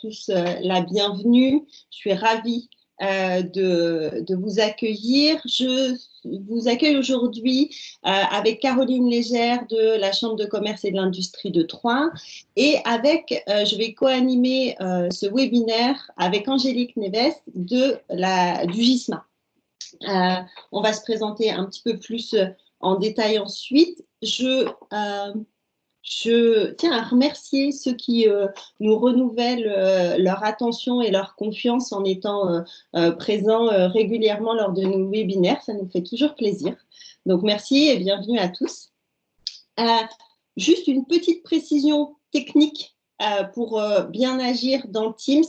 tous la bienvenue. Je suis ravie de vous accueillir. Je vous accueille aujourd'hui avec Caroline Légère de la Chambre de commerce et de l'industrie de Troyes et je vais co-animer ce webinaire avec Angélique Neves du GISMA. On va se présenter un petit peu plus en détail ensuite. Je tiens à remercier ceux qui nous renouvellent leur attention et leur confiance en étant présents régulièrement lors de nos webinaires. Ça nous fait toujours plaisir. Donc, merci et bienvenue à tous. Juste une petite précision technique pour bien agir dans Teams.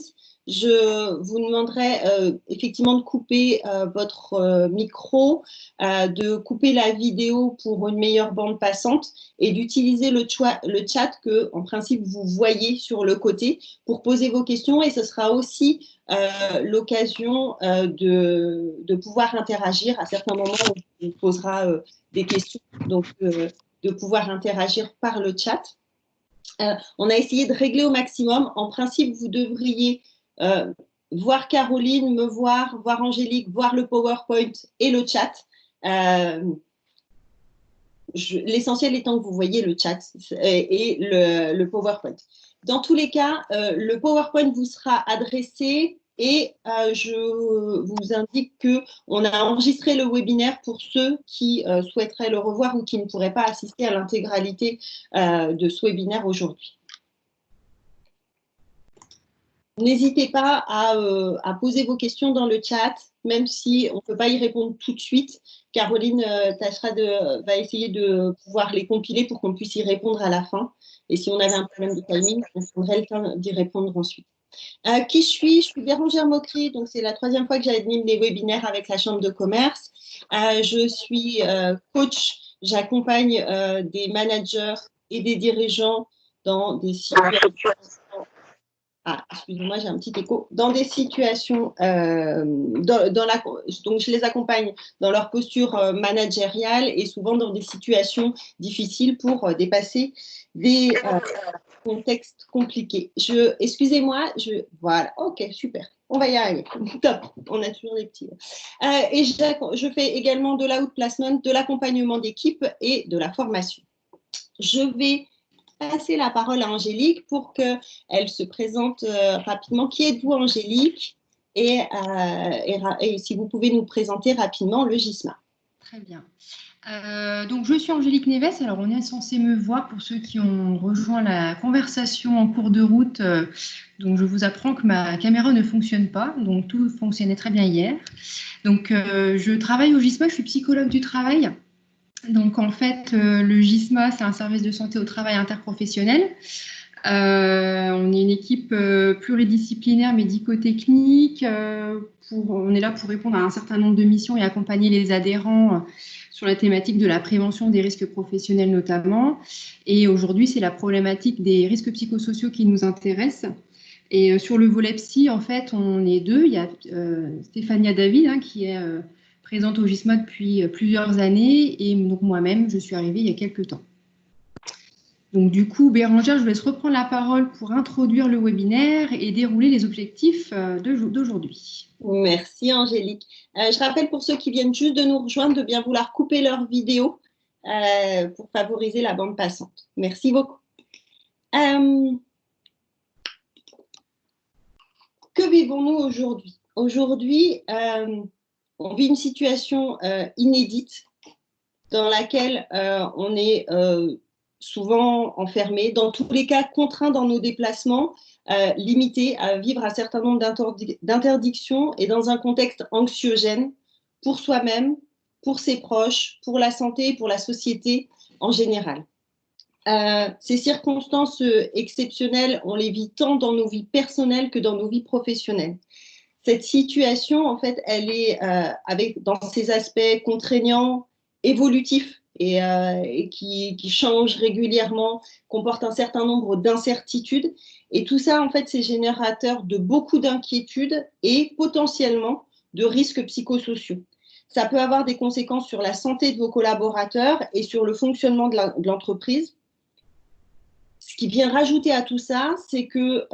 Je vous demanderai effectivement de couper votre micro, de couper la vidéo pour une meilleure bande passante et d'utiliser le chat que, en principe, vous voyez sur le côté pour poser vos questions. Et ce sera aussi l'occasion de pouvoir interagir à certains moments où on vous posera des questions, donc de pouvoir interagir par le chat. On a essayé de régler au maximum. En principe, vous devriez voir Caroline, me voir Angélique, voir le PowerPoint et le chat. L'essentiel étant que vous voyez le chat et le PowerPoint. Dans tous les cas, le PowerPoint vous sera adressé et je vous indique qu'on a enregistré le webinaire pour ceux qui souhaiteraient le revoir ou qui ne pourraient pas assister à l'intégralité de ce webinaire aujourd'hui. N'hésitez pas à poser vos questions dans le chat, même si on ne peut pas y répondre tout de suite. Caroline va essayer de pouvoir les compiler pour qu'on puisse y répondre à la fin. Et si on avait un problème de timing, on prendrait le temps d'y répondre ensuite. Qui je suis? Je suis Bérangère Mocry, donc c'est la 3e fois que j'anime des webinaires avec la Chambre de commerce. Je suis coach, j'accompagne des managers et des dirigeants dans des situations... excusez-moi, j'ai un petit écho. Dans des situations, donc je les accompagne dans leur posture managériale et souvent dans des situations difficiles pour dépasser des contextes compliqués. Excusez-moi, voilà, ok, super. On va y arriver. Top, on a toujours des petits. Et je fais également de l'outplacement, de l'accompagnement d'équipe et de la formation. Je vais passer la parole à Angélique pour qu'elle se présente rapidement. Qui êtes-vous, Angélique? Et si vous pouvez nous présenter rapidement le GISMA. Très bien. Donc, je suis Angélique Neves. Alors, on est censé me voir pour ceux qui ont rejoint la conversation en cours de route. Donc, je vous apprends que ma caméra ne fonctionne pas. Donc, tout fonctionnait très bien hier. Donc, je travaille au GISMA. Je suis psychologue du travail. Donc, en fait, le GISMA, c'est un service de santé au travail interprofessionnel. On est une équipe pluridisciplinaire, médico-technique. On est là pour répondre à un certain nombre de missions et accompagner les adhérents sur la thématique de la prévention des risques professionnels notamment. Et aujourd'hui, c'est la problématique des risques psychosociaux qui nous intéresse. Et sur le volet psy, en fait, on est deux. Il y a Stéphania David, qui est présente au GISMA depuis plusieurs années, et donc moi-même, je suis arrivée il y a quelques temps. Donc du coup, Bérangère, je vous laisse reprendre la parole pour introduire le webinaire et dérouler les objectifs d'aujourd'hui. Merci Angélique. Je rappelle pour ceux qui viennent juste de nous rejoindre de bien vouloir couper leur vidéo pour favoriser la bande passante. Merci beaucoup. Que vivons-nous aujourd'hui? Aujourd'hui, on vit une situation inédite dans laquelle on est souvent enfermé, dans tous les cas contraint dans nos déplacements, limités à vivre un certain nombre d'interdictions et dans un contexte anxiogène pour soi-même, pour ses proches, pour la santé et pour la société en général. Ces circonstances exceptionnelles, on les vit tant dans nos vies personnelles que dans nos vies professionnelles. Cette situation, en fait, elle est dans ses aspects contraignants, évolutifs et qui changent régulièrement, comportent un certain nombre d'incertitudes. Et tout ça, en fait, c'est générateur de beaucoup d'inquiétudes et potentiellement de risques psychosociaux. Ça peut avoir des conséquences sur la santé de vos collaborateurs et sur le fonctionnement de l'entreprise. Ce qui vient rajouter à tout ça, c'est que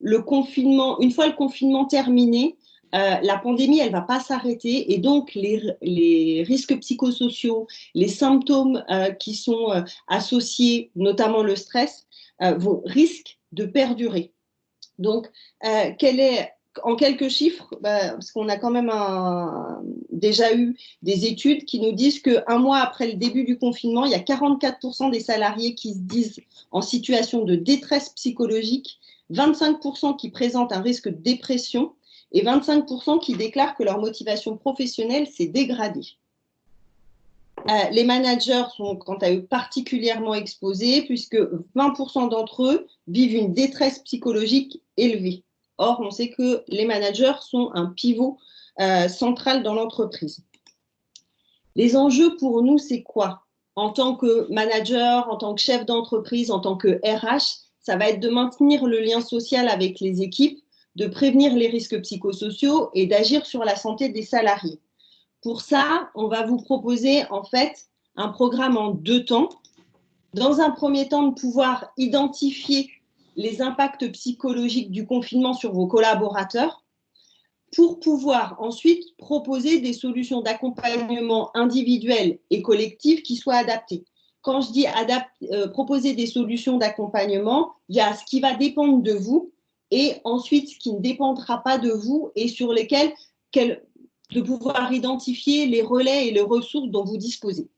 le confinement, une fois le confinement terminé, la pandémie, elle ne va pas s'arrêter et donc les risques psychosociaux, les symptômes qui sont associés, notamment le stress, risquent de perdurer. Donc, quel est, en quelques chiffres, parce qu'on a quand même déjà eu des études qui nous disent qu'un mois après le début du confinement, il y a 44% des salariés qui se disent en situation de détresse psychologique, 25% qui présentent un risque de dépression et 25% qui déclarent que leur motivation professionnelle s'est dégradée. Les managers sont quant à eux particulièrement exposés puisque 20% d'entre eux vivent une détresse psychologique élevée. Or, on sait que les managers sont un pivot central dans l'entreprise. Les enjeux pour nous, c'est quoi? En tant que manager, en tant que chef d'entreprise, en tant que RH, ça va être de maintenir le lien social avec les équipes, de prévenir les risques psychosociaux et d'agir sur la santé des salariés. Pour ça, on va vous proposer en fait un programme en 2 temps. Dans un premier temps, de pouvoir identifier les impacts psychologiques du confinement sur vos collaborateurs pour pouvoir ensuite proposer des solutions d'accompagnement individuel et collectif qui soient adaptées. Quand je dis proposer des solutions d'accompagnement, il y a ce qui va dépendre de vous et ensuite ce qui ne dépendra pas de vous et sur lesquels de pouvoir identifier les relais et les ressources dont vous disposez.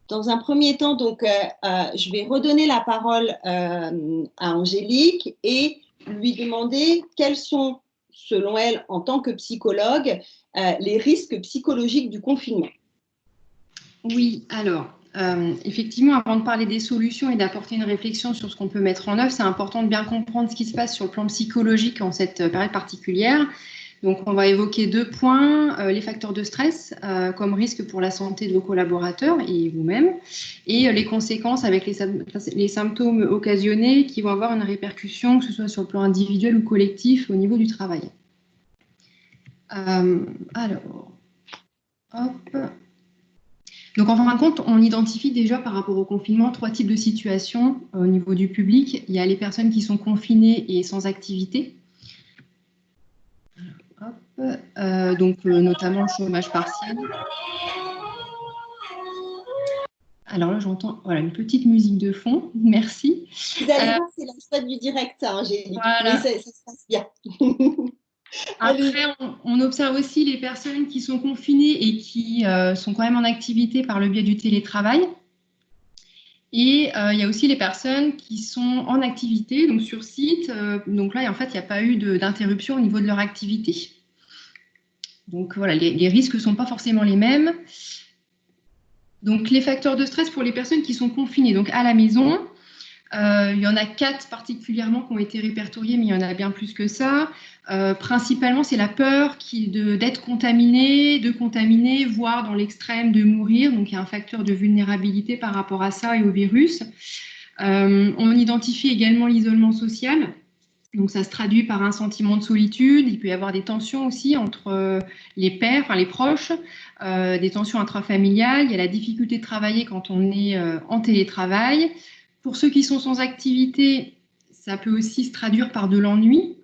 Dans un premier temps, donc, je vais redonner la parole à Angélique et lui demander quels sont, selon elle, en tant que psychologue, les risques psychologiques du confinement. Oui, alors, effectivement, avant de parler des solutions et d'apporter une réflexion sur ce qu'on peut mettre en œuvre, c'est important de bien comprendre ce qui se passe sur le plan psychologique en cette période particulière. Donc, on va évoquer 2 points, les facteurs de stress comme risque pour la santé de vos collaborateurs et vous-même, et les conséquences avec les symptômes occasionnés qui vont avoir une répercussion, que ce soit sur le plan individuel ou collectif au niveau du travail. Alors, hop. Donc, en fin de compte, on identifie déjà par rapport au confinement 3 types de situations au niveau du public. Il y a les personnes qui sont confinées et sans activité. Donc notamment le chômage partiel. Alors là, j'entends une petite musique de fond. Merci. Vous allez voir, c'est la chouette du direct, ça, Angélique. Voilà. Mais ça se passe bien. Après, on observe aussi les personnes qui sont confinées et qui sont quand même en activité par le biais du télétravail. Et il y a aussi les personnes qui sont en activité, donc sur site. Donc là, en fait, il n'y a pas eu d'interruption au niveau de leur activité. Donc voilà, les risques ne sont pas forcément les mêmes. Donc les facteurs de stress pour les personnes qui sont confinées, donc à la maison, il y en a 4 particulièrement qui ont été répertoriés, mais il y en a bien plus que ça. Principalement, c'est la peur d'être contaminé, de contaminer, voire dans l'extrême de mourir. Donc il y a un facteur de vulnérabilité par rapport à ça et au virus. On identifie également l'isolement social. Donc, ça se traduit par un sentiment de solitude. Il peut y avoir des tensions aussi entre les pairs, enfin les proches, des tensions intrafamiliales. Il y a la difficulté de travailler quand on est en télétravail. Pour ceux qui sont sans activité, ça peut aussi se traduire par de l'ennui.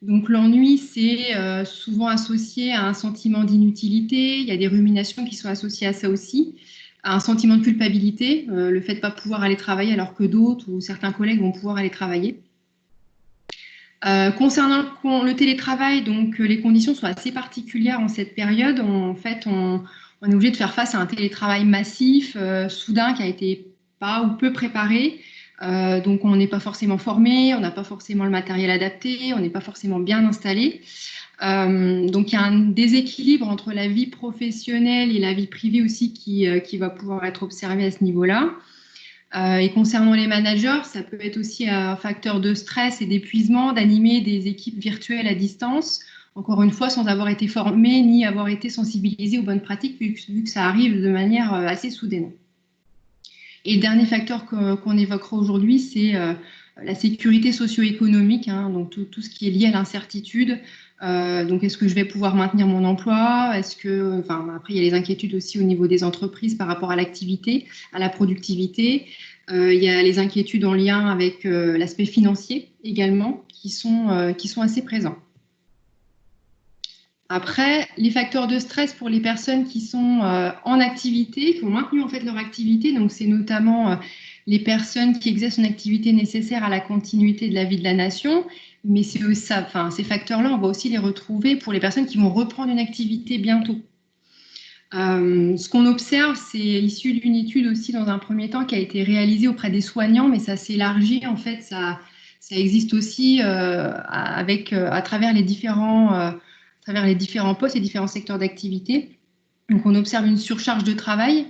Donc, l'ennui, c'est souvent associé à un sentiment d'inutilité. Il y a des ruminations qui sont associées à ça aussi, à un sentiment de culpabilité, le fait de ne pas pouvoir aller travailler alors que d'autres ou certains collègues vont pouvoir aller travailler. Concernant le télétravail, donc les conditions sont assez particulières en cette période. En fait, on est obligé de faire face à un télétravail massif, soudain, qui a été pas ou peu préparé. Donc, on n'est pas forcément formé, on n'a pas forcément le matériel adapté, on n'est pas forcément bien installé. Donc, il y a un déséquilibre entre la vie professionnelle et la vie privée aussi qui va pouvoir être observé à ce niveau-là. Et concernant les managers, ça peut être aussi un facteur de stress et d'épuisement d'animer des équipes virtuelles à distance, encore une fois sans avoir été formé ni avoir été sensibilisé aux bonnes pratiques, vu que ça arrive de manière assez soudaine. Et le dernier facteur qu'on évoquera aujourd'hui, c'est la sécurité socio-économique, hein, donc tout ce qui est lié à l'incertitude. Donc, est-ce que je vais pouvoir maintenir mon emploi? Après, il y a les inquiétudes aussi au niveau des entreprises par rapport à l'activité, à la productivité. Il y a les inquiétudes en lien avec l'aspect financier également qui sont assez présents. Après, les facteurs de stress pour les personnes qui sont en activité, qui ont maintenu en fait leur activité, donc c'est notamment les personnes qui exercent une activité nécessaire à la continuité de la vie de la nation, mais c'est ça, enfin, ces facteurs-là, on va aussi les retrouver pour les personnes qui vont reprendre une activité bientôt. Ce qu'on observe, c'est issu d'une étude aussi dans un premier temps qui a été réalisée auprès des soignants, mais ça s'élargit en fait, ça existe aussi à travers les différents postes et différents secteurs d'activité. Donc on observe une surcharge de travail,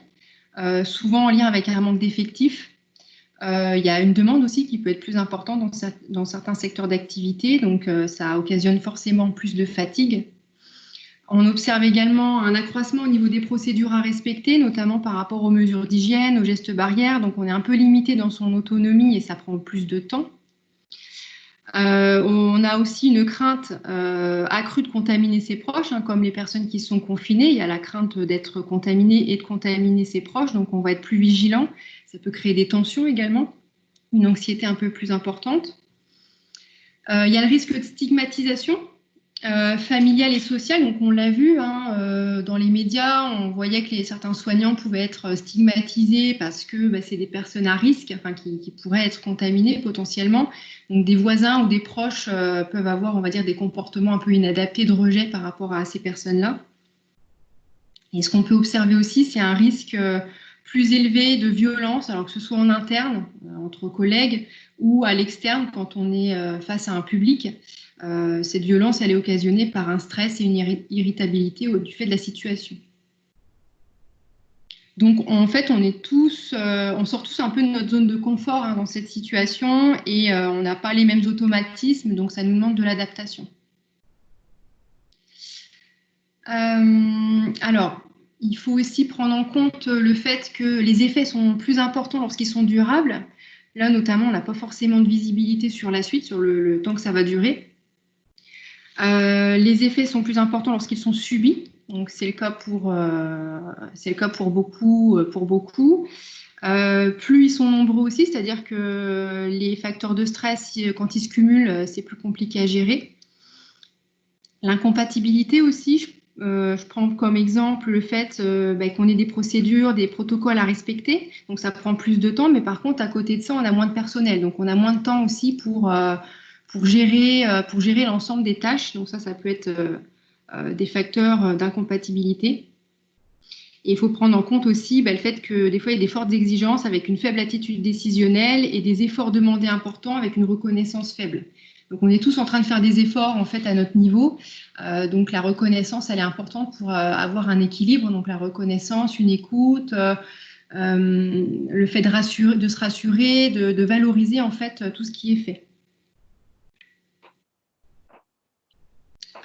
souvent en lien avec un manque d'effectifs. Il y a une demande aussi qui peut être plus importante dans certains secteurs d'activité, donc ça occasionne forcément plus de fatigue. On observe également un accroissement au niveau des procédures à respecter, notamment par rapport aux mesures d'hygiène, aux gestes barrières. Donc, on est un peu limité dans son autonomie et ça prend plus de temps. On a aussi une crainte accrue de contaminer ses proches, comme les personnes qui sont confinées. Il y a la crainte d'être contaminé et de contaminer ses proches, donc on va être plus vigilant. Ça peut créer des tensions également, une anxiété un peu plus importante. Il y a le risque de stigmatisation familiale et sociale. Donc on l'a vu dans les médias, on voyait que certains soignants pouvaient être stigmatisés parce que c'est des personnes à risque, qui pourraient être contaminées potentiellement. Donc des voisins ou des proches peuvent avoir, on va dire, des comportements un peu inadaptés de rejet par rapport à ces personnes-là. Et ce qu'on peut observer aussi, c'est un risque plus élevé de violence, alors que ce soit en interne, entre collègues, ou à l'externe, quand on est face à un public. Cette violence, elle est occasionnée par un stress et une irritabilité du fait de la situation. Donc, en fait, on sort tous un peu de notre zone de confort dans cette situation et on n'a pas les mêmes automatismes, donc ça nous demande de l'adaptation. Alors, il faut aussi prendre en compte le fait que les effets sont plus importants lorsqu'ils sont durables. Là, notamment, on n'a pas forcément de visibilité sur la suite, sur le temps que ça va durer. Les effets sont plus importants lorsqu'ils sont subis, donc c'est le cas pour beaucoup. Plus ils sont nombreux aussi, c'est-à-dire que les facteurs de stress, quand ils se cumulent, c'est plus compliqué à gérer. L'incompatibilité aussi, je prends comme exemple le fait qu'on ait des procédures, des protocoles à respecter, donc ça prend plus de temps, mais par contre, à côté de ça, on a moins de personnel, donc on a moins de temps aussi pour gérer l'ensemble des tâches. Donc ça peut être des facteurs d'incompatibilité. Et il faut prendre en compte aussi le fait que des fois, il y a des fortes exigences avec une faible attitude décisionnelle et des efforts demandés importants avec une reconnaissance faible. Donc on est tous en train de faire des efforts en fait à notre niveau. Donc la reconnaissance, elle est importante pour avoir un équilibre. Donc la reconnaissance, une écoute, le fait de se rassurer, de valoriser en fait tout ce qui est fait.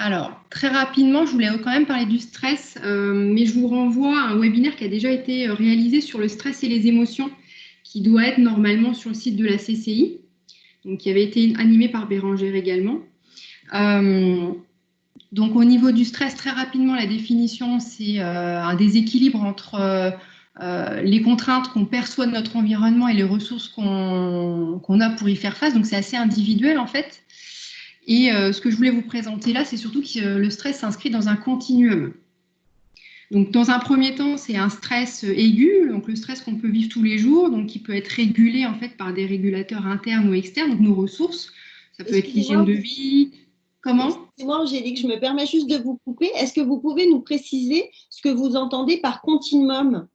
Alors, très rapidement, je voulais quand même parler du stress, mais je vous renvoie à un webinaire qui a déjà été réalisé sur le stress et les émotions, qui doit être normalement sur le site de la CCI, donc qui avait été animé par Bérangère également. Donc, au niveau du stress, très rapidement, la définition, c'est un déséquilibre entre les contraintes qu'on perçoit de notre environnement et les ressources qu'on a pour y faire face. Donc, c'est assez individuel, en fait. Et ce que je voulais vous présenter là, c'est surtout que le stress s'inscrit dans un continuum. Donc, dans un premier temps, c'est un stress aigu, donc le stress qu'on peut vivre tous les jours, donc qui peut être régulé en fait par des régulateurs internes ou externes, donc nos ressources. Ça peut être l'hygiène de vie. Comment ? Excusez-moi, Angélique, je me permets juste de vous couper. Est-ce que vous pouvez nous préciser ce que vous entendez par continuum ?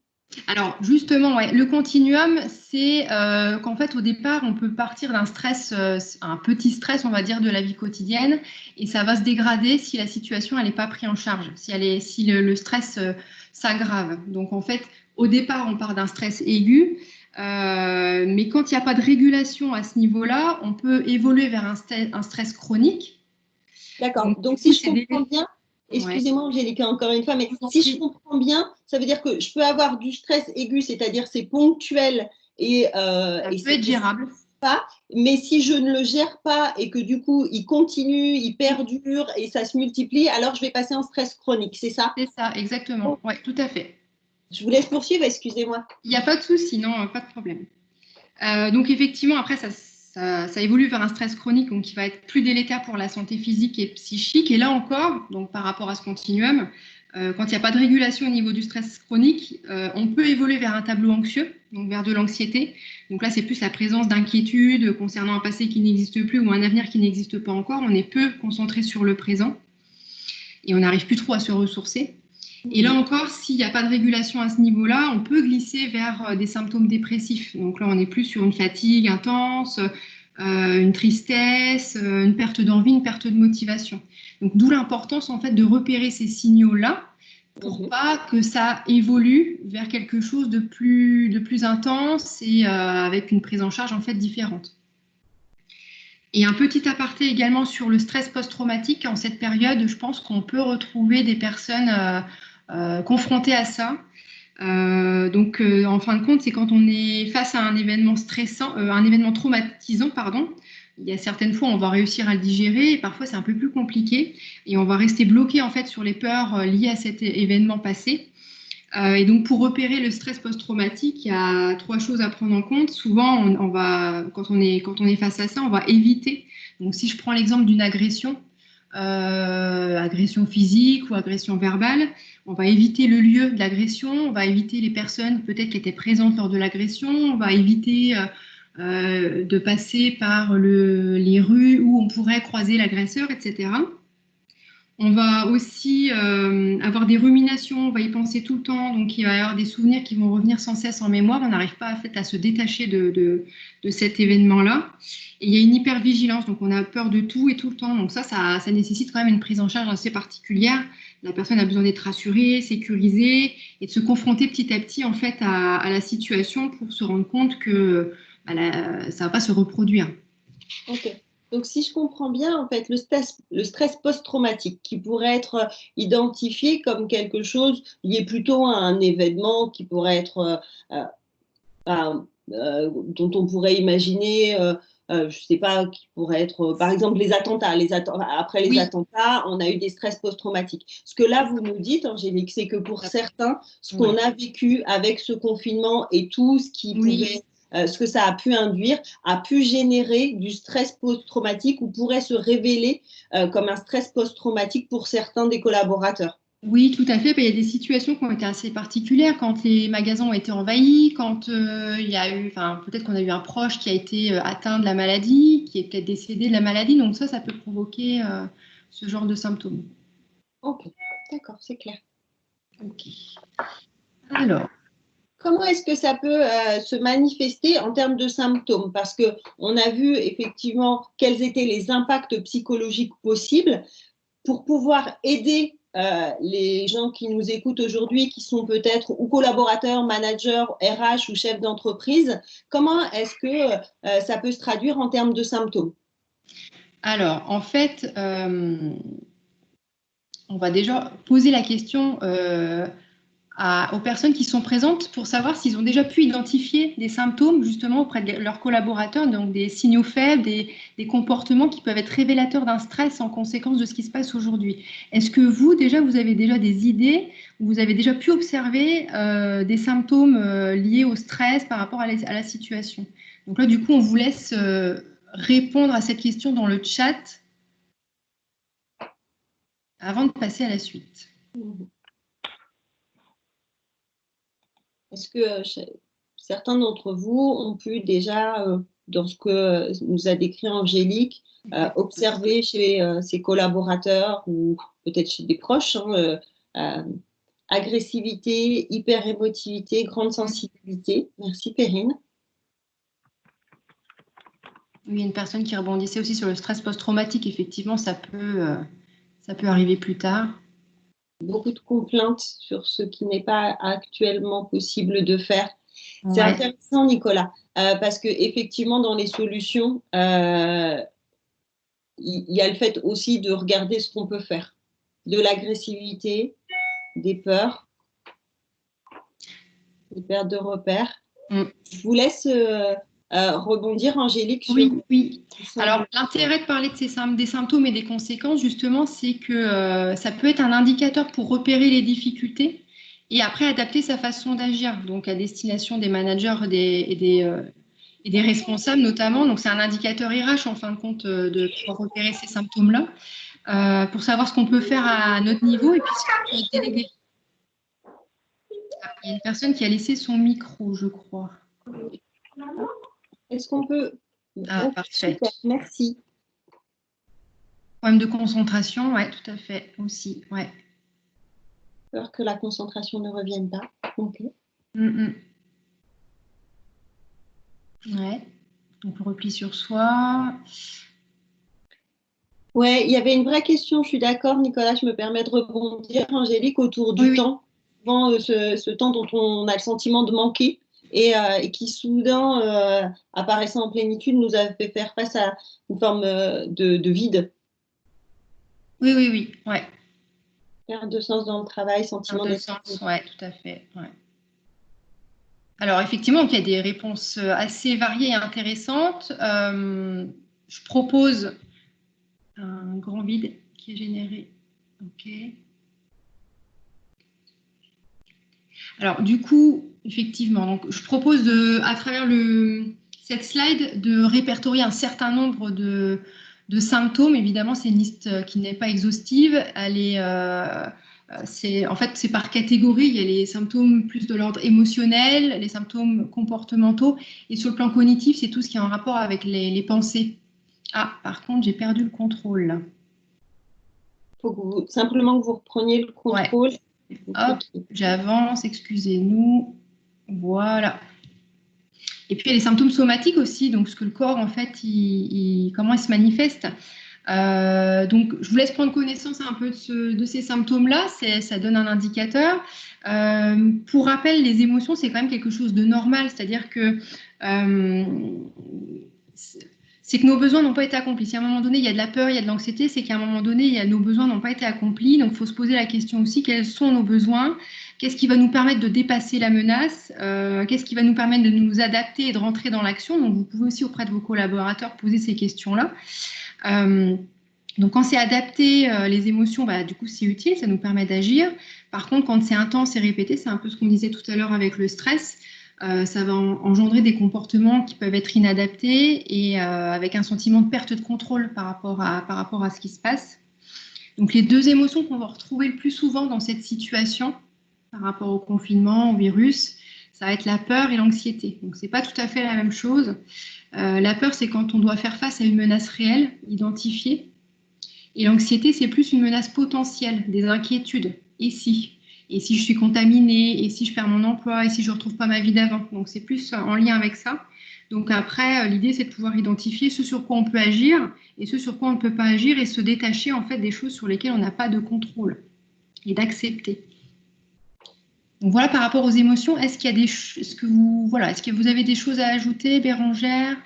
Alors, justement, ouais, le continuum, c'est qu'en fait, au départ, on peut partir d'un stress, un petit stress, on va dire, de la vie quotidienne, et ça va se dégrader si la situation, elle n'est pas prise en charge, si le stress s'aggrave. Donc, en fait, au départ, on part d'un stress aigu, mais quand il n'y a pas de régulation à ce niveau-là, on peut évoluer vers un stress chronique. D'accord. Donc si je comprends bien, excusez-moi Angélique, encore une fois, mais si je comprends bien, ça veut dire que je peux avoir du stress aigu, c'est-à-dire c'est ponctuel et ça peut être gérable. Mais si je ne le gère pas et que du coup il continue, il perdure et ça se multiplie, alors je vais passer en stress chronique, c'est ça ? C'est ça, exactement. Oui, tout à fait. Je vous laisse poursuivre, excusez-moi. Il n'y a pas de souci, non, pas de problème. Donc effectivement, après, ça évolue vers un stress chronique donc, qui va être plus délétère pour la santé physique et psychique. Et là encore, donc, par rapport à ce continuum, quand il n'y a pas de régulation au niveau du stress chronique, on peut évoluer vers un tableau anxieux, donc vers de l'anxiété. Donc là, c'est plus la présence d'inquiétude concernant un passé qui n'existe plus ou un avenir qui n'existe pas encore. On est peu concentré sur le présent et on n'arrive plus trop à se ressourcer. Et là encore, s'il n'y a pas de régulation à ce niveau-là, on peut glisser vers des symptômes dépressifs. Donc là, on est plus sur une fatigue intense, une tristesse, une perte d'envie, une perte de motivation. Donc d'où l'importance en fait de repérer ces signaux-là pour pas que ça évolue vers quelque chose de plus intense et avec une prise en charge en fait différente. Et un petit aparté également sur le stress post-traumatique. En cette période, je pense qu'on peut retrouver des personnes confrontées à ça. Donc, en fin de compte, c'est quand on est face à un événement stressant, un événement traumatisant, pardon. Il y a certaines fois, on va réussir à le digérer et parfois, c'est un peu plus compliqué. Et on va rester bloqué en fait sur les peurs liées à cet événement passé. Et donc, pour repérer le stress post-traumatique, il y a 3 choses à prendre en compte. Souvent, quand on est face à ça, on va éviter. Donc, si je prends l'exemple d'une agression, agression physique ou agression verbale, on va éviter le lieu de l'agression, on va éviter les personnes peut-être qui étaient présentes lors de l'agression, on va éviter de passer par les rues où on pourrait croiser l'agresseur, etc. On va aussi avoir des ruminations, on va y penser tout le temps, donc il va y avoir des souvenirs qui vont revenir sans cesse en mémoire, on n'arrive pas en fait, à se détacher de cet événement-là. Et il y a une hypervigilance, donc on a peur de tout et tout le temps, donc ça nécessite quand même une prise en charge assez particulière. La personne a besoin d'être rassurée, sécurisée et de se confronter petit à petit en fait à la situation pour se rendre compte que ça ne va pas se reproduire. Ok. Donc, si je comprends bien, en fait, le stress post-traumatique qui pourrait être identifié comme quelque chose lié plutôt à un événement qui pourrait être, dont on pourrait imaginer, je ne sais pas, qui pourrait être, par exemple, les attentats. Après les attentats, on a eu des stress post-traumatiques. Ce que là, vous nous dites, Angélique, c'est que pour certains, ce qu'on a vécu avec ce confinement et tout ce qui pouvait... ce que ça a pu induire, a pu générer du stress post-traumatique ou pourrait se révéler comme un stress post-traumatique pour certains des collaborateurs. Oui, tout à fait. Il y a des situations qui ont été assez particulières quand les magasins ont été envahis, quand il y a eu, peut-être qu'on a eu un proche qui a été atteint de la maladie, qui est peut-être décédé de la maladie. Donc ça peut provoquer ce genre de symptômes. Ok, d'accord, c'est clair. Ok. Alors. Comment est-ce que ça peut se manifester en termes de symptômes? Parce qu'on a vu effectivement quels étaient les impacts psychologiques possibles pour pouvoir aider les gens qui nous écoutent aujourd'hui, qui sont peut-être ou collaborateurs, managers, RH ou chefs d'entreprise. Comment est-ce que ça peut se traduire en termes de symptômes? Alors, en fait, on va déjà poser la question aux personnes qui sont présentes pour savoir s'ils ont déjà pu identifier des symptômes justement auprès de leurs collaborateurs, donc des signaux faibles, des comportements qui peuvent être révélateurs d'un stress en conséquence de ce qui se passe aujourd'hui. Est-ce que vous avez déjà des idées, ou vous avez déjà pu observer des symptômes liés au stress par rapport à la situation? Donc là, du coup, on vous laisse répondre à cette question dans le chat avant de passer à la suite. Est-ce que certains d'entre vous ont pu déjà, dans ce que nous a décrit Angélique, observer chez ses collaborateurs ou peut-être chez des proches, agressivité, hyper-émotivité, grande sensibilité? Merci Perrine. Oui, il y a une personne qui rebondissait aussi sur le stress post-traumatique. Effectivement, ça peut arriver plus tard. Beaucoup de complaintes sur ce qui n'est pas actuellement possible de faire. C'est intéressant, Nicolas, parce qu'effectivement, dans les solutions, il y a le fait aussi de regarder ce qu'on peut faire. De l'agressivité, des peurs, des pertes de repères. Je vous laisse rebondir, Angélique. Oui. Alors, l'intérêt de parler des symptômes et des conséquences, justement, c'est que ça peut être un indicateur pour repérer les difficultés et après adapter sa façon d'agir, donc à destination des managers et et des responsables notamment. Donc, c'est un indicateur RH, en fin de compte, de pouvoir repérer ces symptômes-là, pour savoir ce qu'on peut faire à notre niveau et puis ce qu'on peut déléguer. Il y a une personne qui a laissé son micro, je crois. Est-ce qu'on peut... Ah, parfait. Super, merci. Problème de concentration, ouais, tout à fait, aussi, ouais. Peur que la concentration ne revienne pas. Ok. Ouais, donc le repli sur soi. Ouais, il y avait une vraie question, je suis d'accord, Nicolas, je me permets de rebondir, Angélique, autour du temps. Souvent, ce temps dont on a le sentiment de manquer et qui soudain, apparaissant en plénitude, nous a fait faire face à une forme de vide. Oui, ouais. Perte de sens dans le travail, sentiment de sens, ouais, tout à fait. Ouais. Alors, effectivement, il y a des réponses assez variées et intéressantes. Je propose un grand vide qui est généré. OK. Alors, du coup, effectivement, donc, je propose à travers cette slide de répertorier un certain nombre de symptômes. Évidemment, c'est une liste qui n'est pas exhaustive. Elle est, en fait, c'est par catégorie. Il y a les symptômes plus de l'ordre émotionnel, les symptômes comportementaux. Et sur le plan cognitif, c'est tout ce qui est en rapport avec les pensées. Ah, par contre, j'ai perdu le contrôle. Il faut simplement que vous repreniez le contrôle. Ouais. Hop, j'avance, excusez-nous. Voilà. Et puis, il y a les symptômes somatiques aussi, donc ce que le corps, en fait, comment il se manifeste. Donc, je vous laisse prendre connaissance un peu de ces symptômes-là, ça donne un indicateur. Pour rappel, les émotions, c'est quand même quelque chose de normal, c'est-à-dire que c'est que nos besoins n'ont pas été accomplis. Si à un moment donné, il y a de la peur, il y a de l'anxiété, c'est qu'à un moment donné, nos besoins n'ont pas été accomplis. Donc, il faut se poser la question aussi, quels sont nos besoins? Qu'est-ce qui va nous permettre de dépasser la menace? Qu'est-ce qui va nous permettre de nous adapter et de rentrer dans l'action? Donc, vous pouvez aussi auprès de vos collaborateurs poser ces questions-là. Donc, quand c'est adapté, les émotions, du coup, c'est utile, ça nous permet d'agir. Par contre, quand c'est intense et répété, c'est un peu ce qu'on disait tout à l'heure avec le stress, ça va engendrer des comportements qui peuvent être inadaptés et avec un sentiment de perte de contrôle par rapport à ce qui se passe. Donc, les deux émotions qu'on va retrouver le plus souvent dans cette situation, par rapport au confinement, au virus, ça va être la peur et l'anxiété. Donc, c'est pas tout à fait la même chose. La peur, c'est quand on doit faire face à une menace réelle, identifiée. Et l'anxiété, c'est plus une menace potentielle, des inquiétudes. Et si je suis contaminée? Et si je perds mon emploi? Et si je ne retrouve pas ma vie d'avant? Donc, c'est plus en lien avec ça. Donc, après, l'idée, c'est de pouvoir identifier ce sur quoi on peut agir et ce sur quoi on ne peut pas agir et se détacher, en fait, des choses sur lesquelles on n'a pas de contrôle et d'accepter. Donc, voilà, par rapport aux émotions, est-ce que vous avez des choses à ajouter, Bérangère?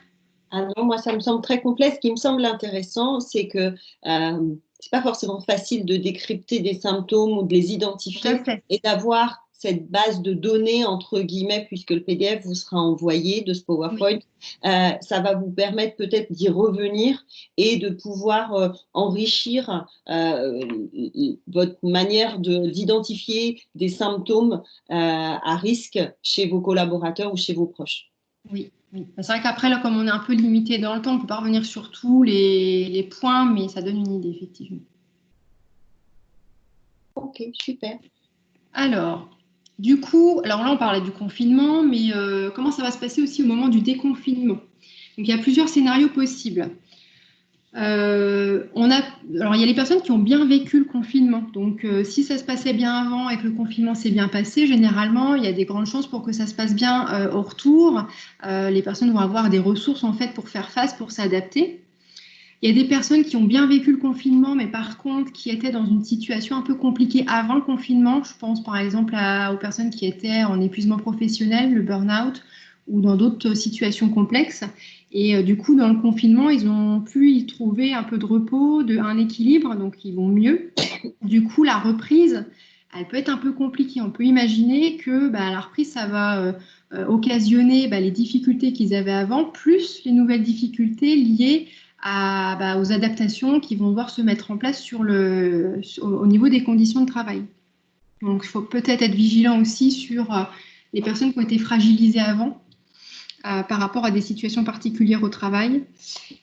Ah non, moi, ça me semble très complet. Ce qui me semble intéressant, c'est que c'est pas forcément facile de décrypter des symptômes ou de les identifier et d'avoir cette base de données, entre guillemets, puisque le PDF vous sera envoyé de ce PowerPoint. Oui. Ça va vous permettre peut-être d'y revenir et de pouvoir enrichir votre manière d'identifier des symptômes à risque chez vos collaborateurs ou chez vos proches. Oui. Oui. C'est vrai qu'après, là, comme on est un peu limité dans le temps, on ne peut pas revenir sur tous les points, mais ça donne une idée, effectivement. Ok, super. Alors, du coup, alors là, on parlait du confinement, mais comment ça va se passer aussi au moment du déconfinement? Donc, il y a plusieurs scénarios possibles. Alors, il y a les personnes qui ont bien vécu le confinement. Donc, si ça se passait bien avant et que le confinement s'est bien passé, généralement, il y a des grandes chances pour que ça se passe bien au retour. Les personnes vont avoir des ressources, en fait, pour faire face, pour s'adapter. Il y a des personnes qui ont bien vécu le confinement, mais par contre, qui étaient dans une situation un peu compliquée avant le confinement. Je pense, par exemple, aux personnes qui étaient en épuisement professionnel, le burn-out, ou dans d'autres situations complexes. Et du coup, dans le confinement, ils ont pu y trouver un peu de repos, un équilibre, donc ils vont mieux. Du coup, la reprise, elle peut être un peu compliquée. On peut imaginer que la reprise, ça va occasionner les difficultés qu'ils avaient avant, plus les nouvelles difficultés liées aux adaptations qui vont devoir se mettre en place au niveau des conditions de travail. Donc, il faut peut-être être vigilant aussi sur les personnes qui ont été fragilisées avant. par rapport à des situations particulières au travail.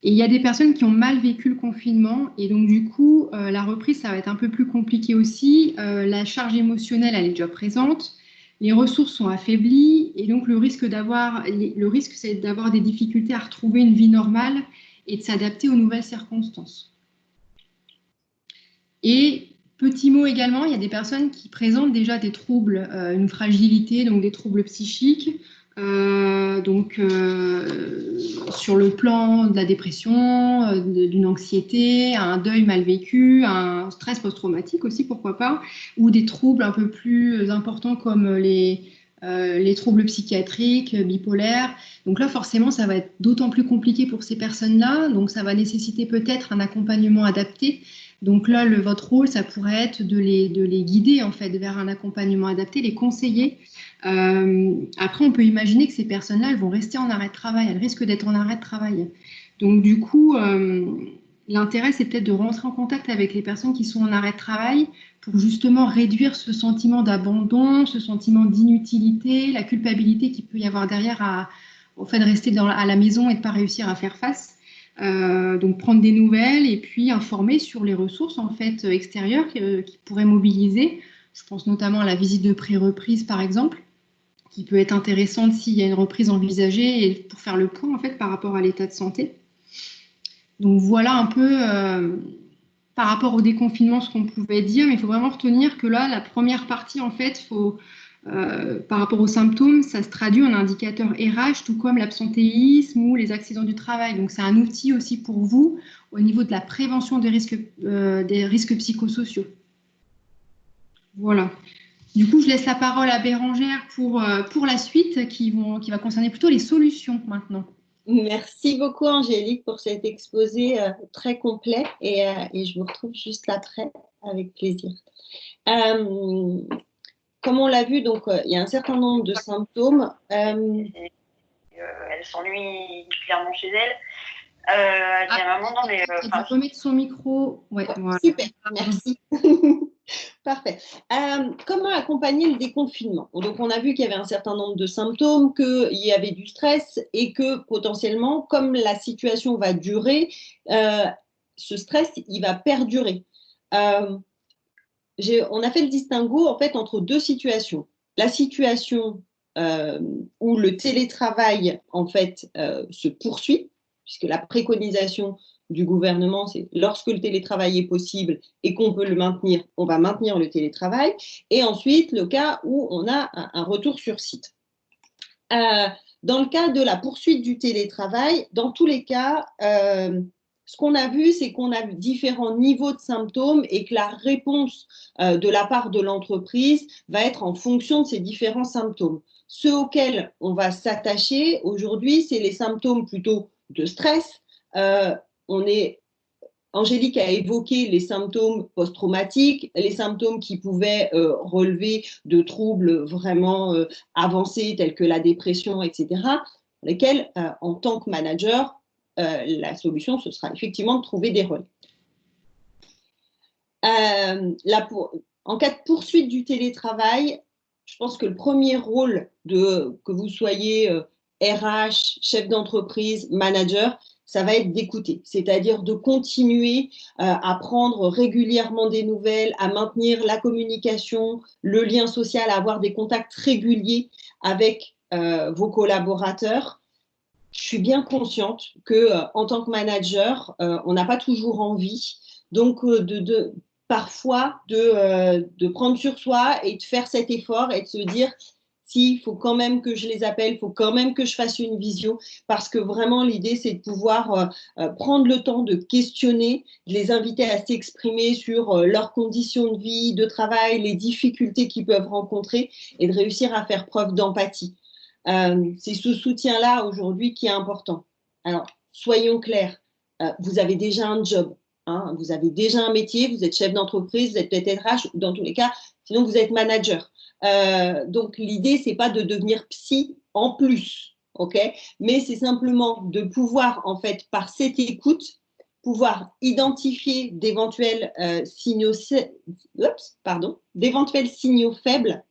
Et il y a des personnes qui ont mal vécu le confinement et donc du coup, la reprise, ça va être un peu plus compliqué aussi. La charge émotionnelle, elle est déjà présente. Les ressources sont affaiblies et donc le risque, c'est d'avoir des difficultés à retrouver une vie normale et de s'adapter aux nouvelles circonstances. Et petit mot également, il y a des personnes qui présentent déjà des troubles, une fragilité, donc des troubles psychiques, sur le plan de la dépression, d'une anxiété, un deuil mal vécu, un stress post-traumatique aussi, pourquoi pas, ou des troubles un peu plus importants comme les troubles psychiatriques, bipolaires. Donc là, forcément, ça va être d'autant plus compliqué pour ces personnes-là. Donc ça va nécessiter peut-être un accompagnement adapté. Donc là, votre rôle, ça pourrait être de les guider en fait vers un accompagnement adapté, les conseiller. Après, on peut imaginer que ces personnes-là, elles vont rester en arrêt de travail, elles risquent d'être en arrêt de travail. Donc du coup, l'intérêt, c'est peut-être de rentrer en contact avec les personnes qui sont en arrêt de travail pour justement réduire ce sentiment d'abandon, ce sentiment d'inutilité, la culpabilité qu'il peut y avoir derrière au fait de rester à la maison et de ne pas réussir à faire face. Donc prendre des nouvelles et puis informer sur les ressources en fait extérieures qui pourraient mobiliser. Je pense notamment à la visite de pré-reprise par exemple, qui peut être intéressante s'il y a une reprise envisagée et pour faire le point en fait par rapport à l'état de santé. Donc voilà un peu par rapport au déconfinement ce qu'on pouvait dire, mais il faut vraiment retenir que là la première partie en fait par rapport aux symptômes, ça se traduit en indicateur RH, tout comme l'absentéisme ou les accidents du travail. Donc, c'est un outil aussi pour vous au niveau de la prévention des risques psychosociaux. Voilà. Du coup, je laisse la parole à Bérangère pour la suite qui va concerner plutôt les solutions maintenant. Merci beaucoup Angélique pour cet exposé très complet et je vous retrouve juste après avec plaisir. Comme on l'a vu, donc il y a un certain nombre de symptômes. Elle s'ennuie clairement chez elle. Elle dit à maman, non mais... Elle va remettre son micro. Ouais, voilà. Super, merci. Parfait. Comment accompagner le déconfinement? Donc, on a vu qu'il y avait un certain nombre de symptômes, qu'il y avait du stress et que potentiellement, comme la situation va durer, ce stress, il va perdurer. On a fait le distinguo en fait entre deux situations. La situation où le télétravail en fait se poursuit, puisque la préconisation du gouvernement, c'est lorsque le télétravail est possible et qu'on peut le maintenir, on va maintenir le télétravail. Et ensuite, le cas où on a un retour sur site. Dans le cas de la poursuite du télétravail, dans tous les cas, ce qu'on a vu, c'est qu'on a différents niveaux de symptômes et que la réponse de la part de l'entreprise va être en fonction de ces différents symptômes. Ceux auxquels on va s'attacher aujourd'hui, c'est les symptômes plutôt de stress. Angélique a évoqué les symptômes post-traumatiques, les symptômes qui pouvaient relever de troubles vraiment avancés tels que la dépression, etc., lesquels, en tant que manager, la solution, ce sera effectivement de trouver des relais. En cas de poursuite du télétravail, je pense que le premier rôle que vous soyez RH, chef d'entreprise, manager, ça va être d'écouter, c'est-à-dire de continuer à prendre régulièrement des nouvelles, à maintenir la communication, le lien social, à avoir des contacts réguliers avec vos collaborateurs. Je suis bien consciente que en tant que manager, on n'a pas toujours envie, donc parfois de prendre sur soi et de faire cet effort et de se dire il faut quand même que je les appelle, il faut quand même que je fasse une visio, parce que vraiment l'idée c'est de pouvoir prendre le temps de questionner, de les inviter à s'exprimer sur leurs conditions de vie, de travail, les difficultés qu'ils peuvent rencontrer et de réussir à faire preuve d'empathie. C'est ce soutien-là aujourd'hui qui est important. Alors, soyons clairs, vous avez déjà un job, hein, vous avez déjà un métier, vous êtes chef d'entreprise, vous êtes peut-être RH, dans tous les cas, sinon vous êtes manager. Donc, l'idée, c'est pas de devenir psy en plus, ok? Mais c'est simplement de pouvoir, en fait, par cette écoute, pouvoir identifier d'éventuels signaux faibles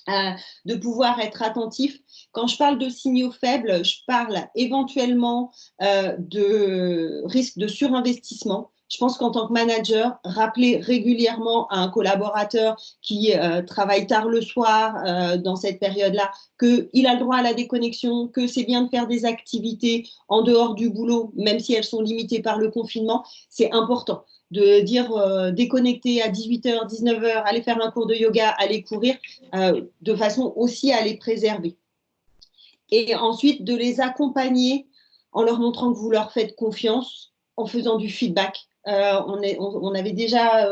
de pouvoir être attentif. Quand je parle de signaux faibles, je parle éventuellement de risque de surinvestissement. Je pense qu'en tant que manager, rappeler régulièrement à un collaborateur qui travaille tard le soir dans cette période-là qu'il a le droit à la déconnexion, que c'est bien de faire des activités en dehors du boulot, même si elles sont limitées par le confinement, c'est important. De dire déconnecter à 18h, 19h, aller faire un cours de yoga, aller courir, de façon aussi à les préserver. Et ensuite, de les accompagner en leur montrant que vous leur faites confiance, en faisant du feedback. On avait déjà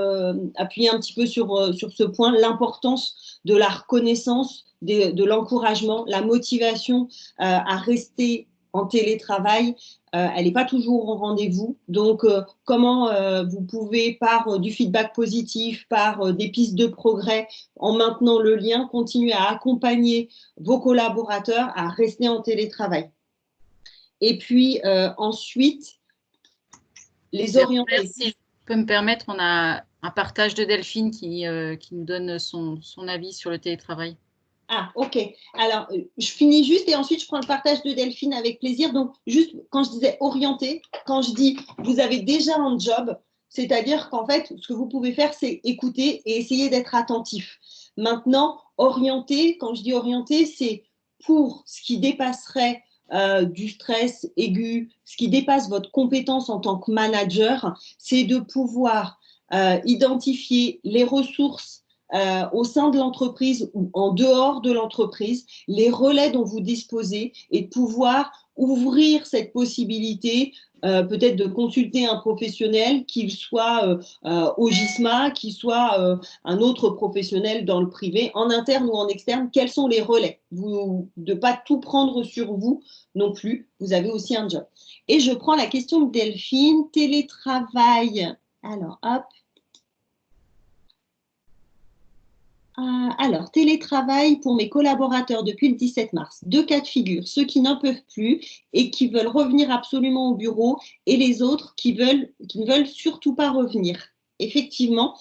appuyé un petit peu sur ce point, l'importance de la reconnaissance, de l'encouragement, la motivation à rester en télétravail. Elle n'est pas toujours au rendez-vous. Donc, comment vous pouvez, par du feedback positif, par des pistes de progrès, en maintenant le lien, continuer à accompagner vos collaborateurs à rester en télétravail. Et puis, ensuite, les orienter. Si je peux me permettre, on a un partage de Delphine qui nous donne son avis sur le télétravail. Ah, ok. Alors, je finis juste et ensuite je prends le partage de Delphine avec plaisir. Donc, juste quand je disais orienter, quand je dis vous avez déjà un job, c'est-à-dire qu'en fait, ce que vous pouvez faire, c'est écouter et essayer d'être attentif. Maintenant, orienter, quand je dis orienter, c'est pour ce qui dépasserait du stress aigu, ce qui dépasse votre compétence en tant que manager, c'est de pouvoir identifier les ressources au sein de l'entreprise ou en dehors de l'entreprise, les relais dont vous disposez et de pouvoir ouvrir cette possibilité peut-être de consulter un professionnel, qu'il soit au GISMA, qu'il soit un autre professionnel dans le privé, en interne ou en externe, quels sont les relais, de ne pas tout prendre sur vous non plus, vous avez aussi un job. Et je prends la question de Delphine, télétravail. Alors, hop. Alors, télétravail pour mes collaborateurs depuis le 17 mars. Deux cas de figure, ceux qui n'en peuvent plus et qui veulent revenir absolument au bureau et les autres qui ne veulent surtout pas revenir. Effectivement.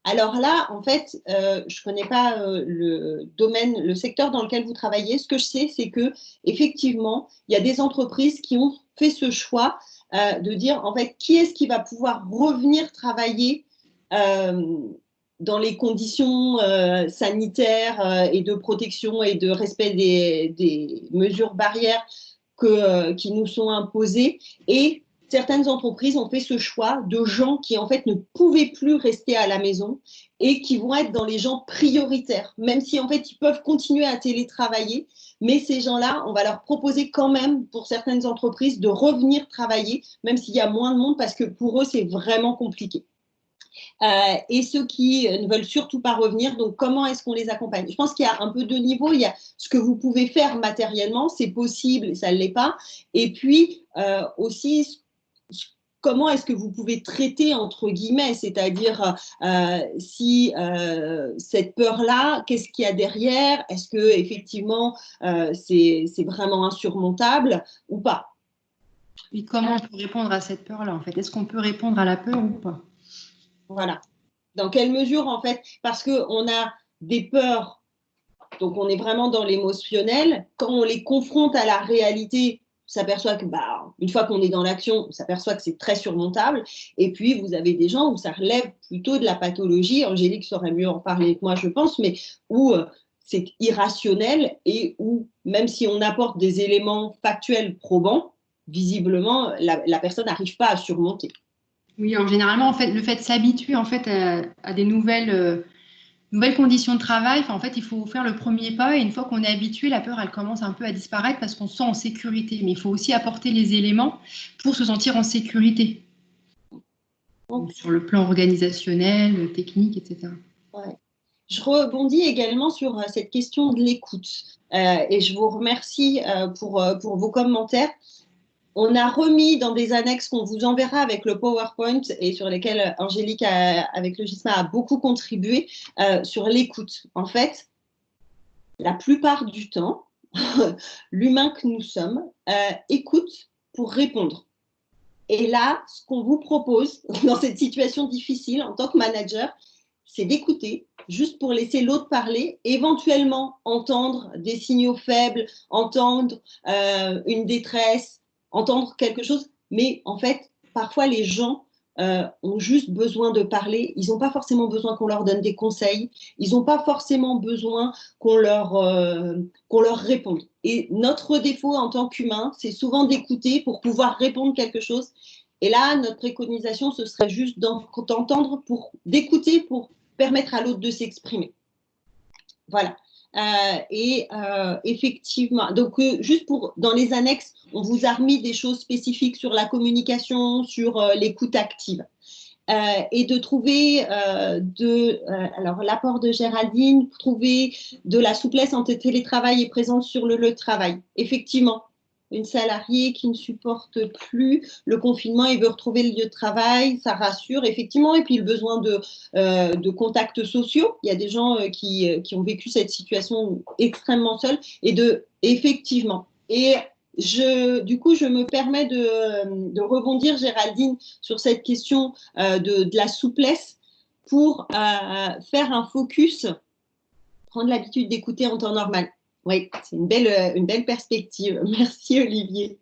Alors là, en fait, je ne connais pas le domaine, le secteur dans lequel vous travaillez. Ce que je sais, c'est que effectivement, il y a des entreprises qui ont fait ce choix de dire, en fait, qui est-ce qui va pouvoir revenir travailler dans les conditions sanitaires et de protection et de respect des mesures barrières qui nous sont imposées. Et certaines entreprises ont fait ce choix de gens qui, en fait, ne pouvaient plus rester à la maison et qui vont être dans les gens prioritaires, même si, en fait, ils peuvent continuer à télétravailler. Mais ces gens-là, on va leur proposer quand même, pour certaines entreprises, de revenir travailler, même s'il y a moins de monde, parce que pour eux, c'est vraiment compliqué. Et ceux qui ne veulent surtout pas revenir, donc comment est-ce qu'on les accompagne? Je pense qu'il y a un peu deux niveaux. Il y a ce que vous pouvez faire matériellement, c'est possible, ça ne l'est pas. Et puis aussi, comment est-ce que vous pouvez traiter, entre guillemets, c'est-à-dire si cette peur-là, qu'est-ce qu'il y a derrière? Est-ce qu'effectivement, c'est vraiment insurmontable ou pas? Et comment on peut répondre à cette peur-là, en fait? Est-ce qu'on peut répondre à la peur ou pas? Voilà. Dans quelle mesure, en fait, parce qu'on a des peurs, donc on est vraiment dans l'émotionnel. Quand on les confronte à la réalité, on s'aperçoit que, une fois qu'on est dans l'action, on s'aperçoit que c'est très surmontable. Et puis, vous avez des gens où ça relève plutôt de la pathologie. Angélique saurait mieux en parler que moi, je pense, mais où c'est irrationnel et où, même si on apporte des éléments factuels probants, visiblement, la personne n'arrive pas à surmonter. Oui, alors généralement, en fait, le fait de s'habituer en fait, à des nouvelles conditions de travail, en fait, il faut faire le premier pas et une fois qu'on est habitué, la peur, elle commence un peu à disparaître parce qu'on se sent en sécurité. Mais il faut aussi apporter les éléments pour se sentir en sécurité. Donc, sur le plan organisationnel, technique, etc. Ouais. Je rebondis également sur cette question de l'écoute et je vous remercie pour vos commentaires. On a remis dans des annexes qu'on vous enverra avec le PowerPoint et sur lesquels Angélique, avec le GISMA, a beaucoup contribué sur l'écoute. En fait, la plupart du temps, l'humain que nous sommes écoute pour répondre. Et là, ce qu'on vous propose dans cette situation difficile en tant que manager, c'est d'écouter, juste pour laisser l'autre parler, éventuellement entendre des signaux faibles, entendre une détresse, entendre quelque chose. Mais en fait, parfois, les gens ont juste besoin de parler. Ils n'ont pas forcément besoin qu'on leur donne des conseils. Ils n'ont pas forcément besoin qu'on leur réponde. Et notre défaut en tant qu'humain, c'est souvent d'écouter pour pouvoir répondre quelque chose. Et là, notre préconisation, ce serait juste d'entendre, d'écouter pour permettre à l'autre de s'exprimer. Voilà. Effectivement, donc juste dans les annexes, on vous a remis des choses spécifiques sur la communication, sur l'écoute active. Et de trouver alors l'apport de Géraldine, trouver de la souplesse entre télétravail et présence sur le lieu de travail. Effectivement, une salariée qui ne supporte plus le confinement et veut retrouver le lieu de travail, ça rassure effectivement. Et puis le besoin de contacts sociaux. Il y a des gens qui ont vécu cette situation extrêmement seuls. Effectivement. Et du coup, je me permets de rebondir, Géraldine, sur cette question de la souplesse pour faire un focus, prendre l'habitude d'écouter en temps normal. Oui, c'est une belle perspective. Merci, Olivier.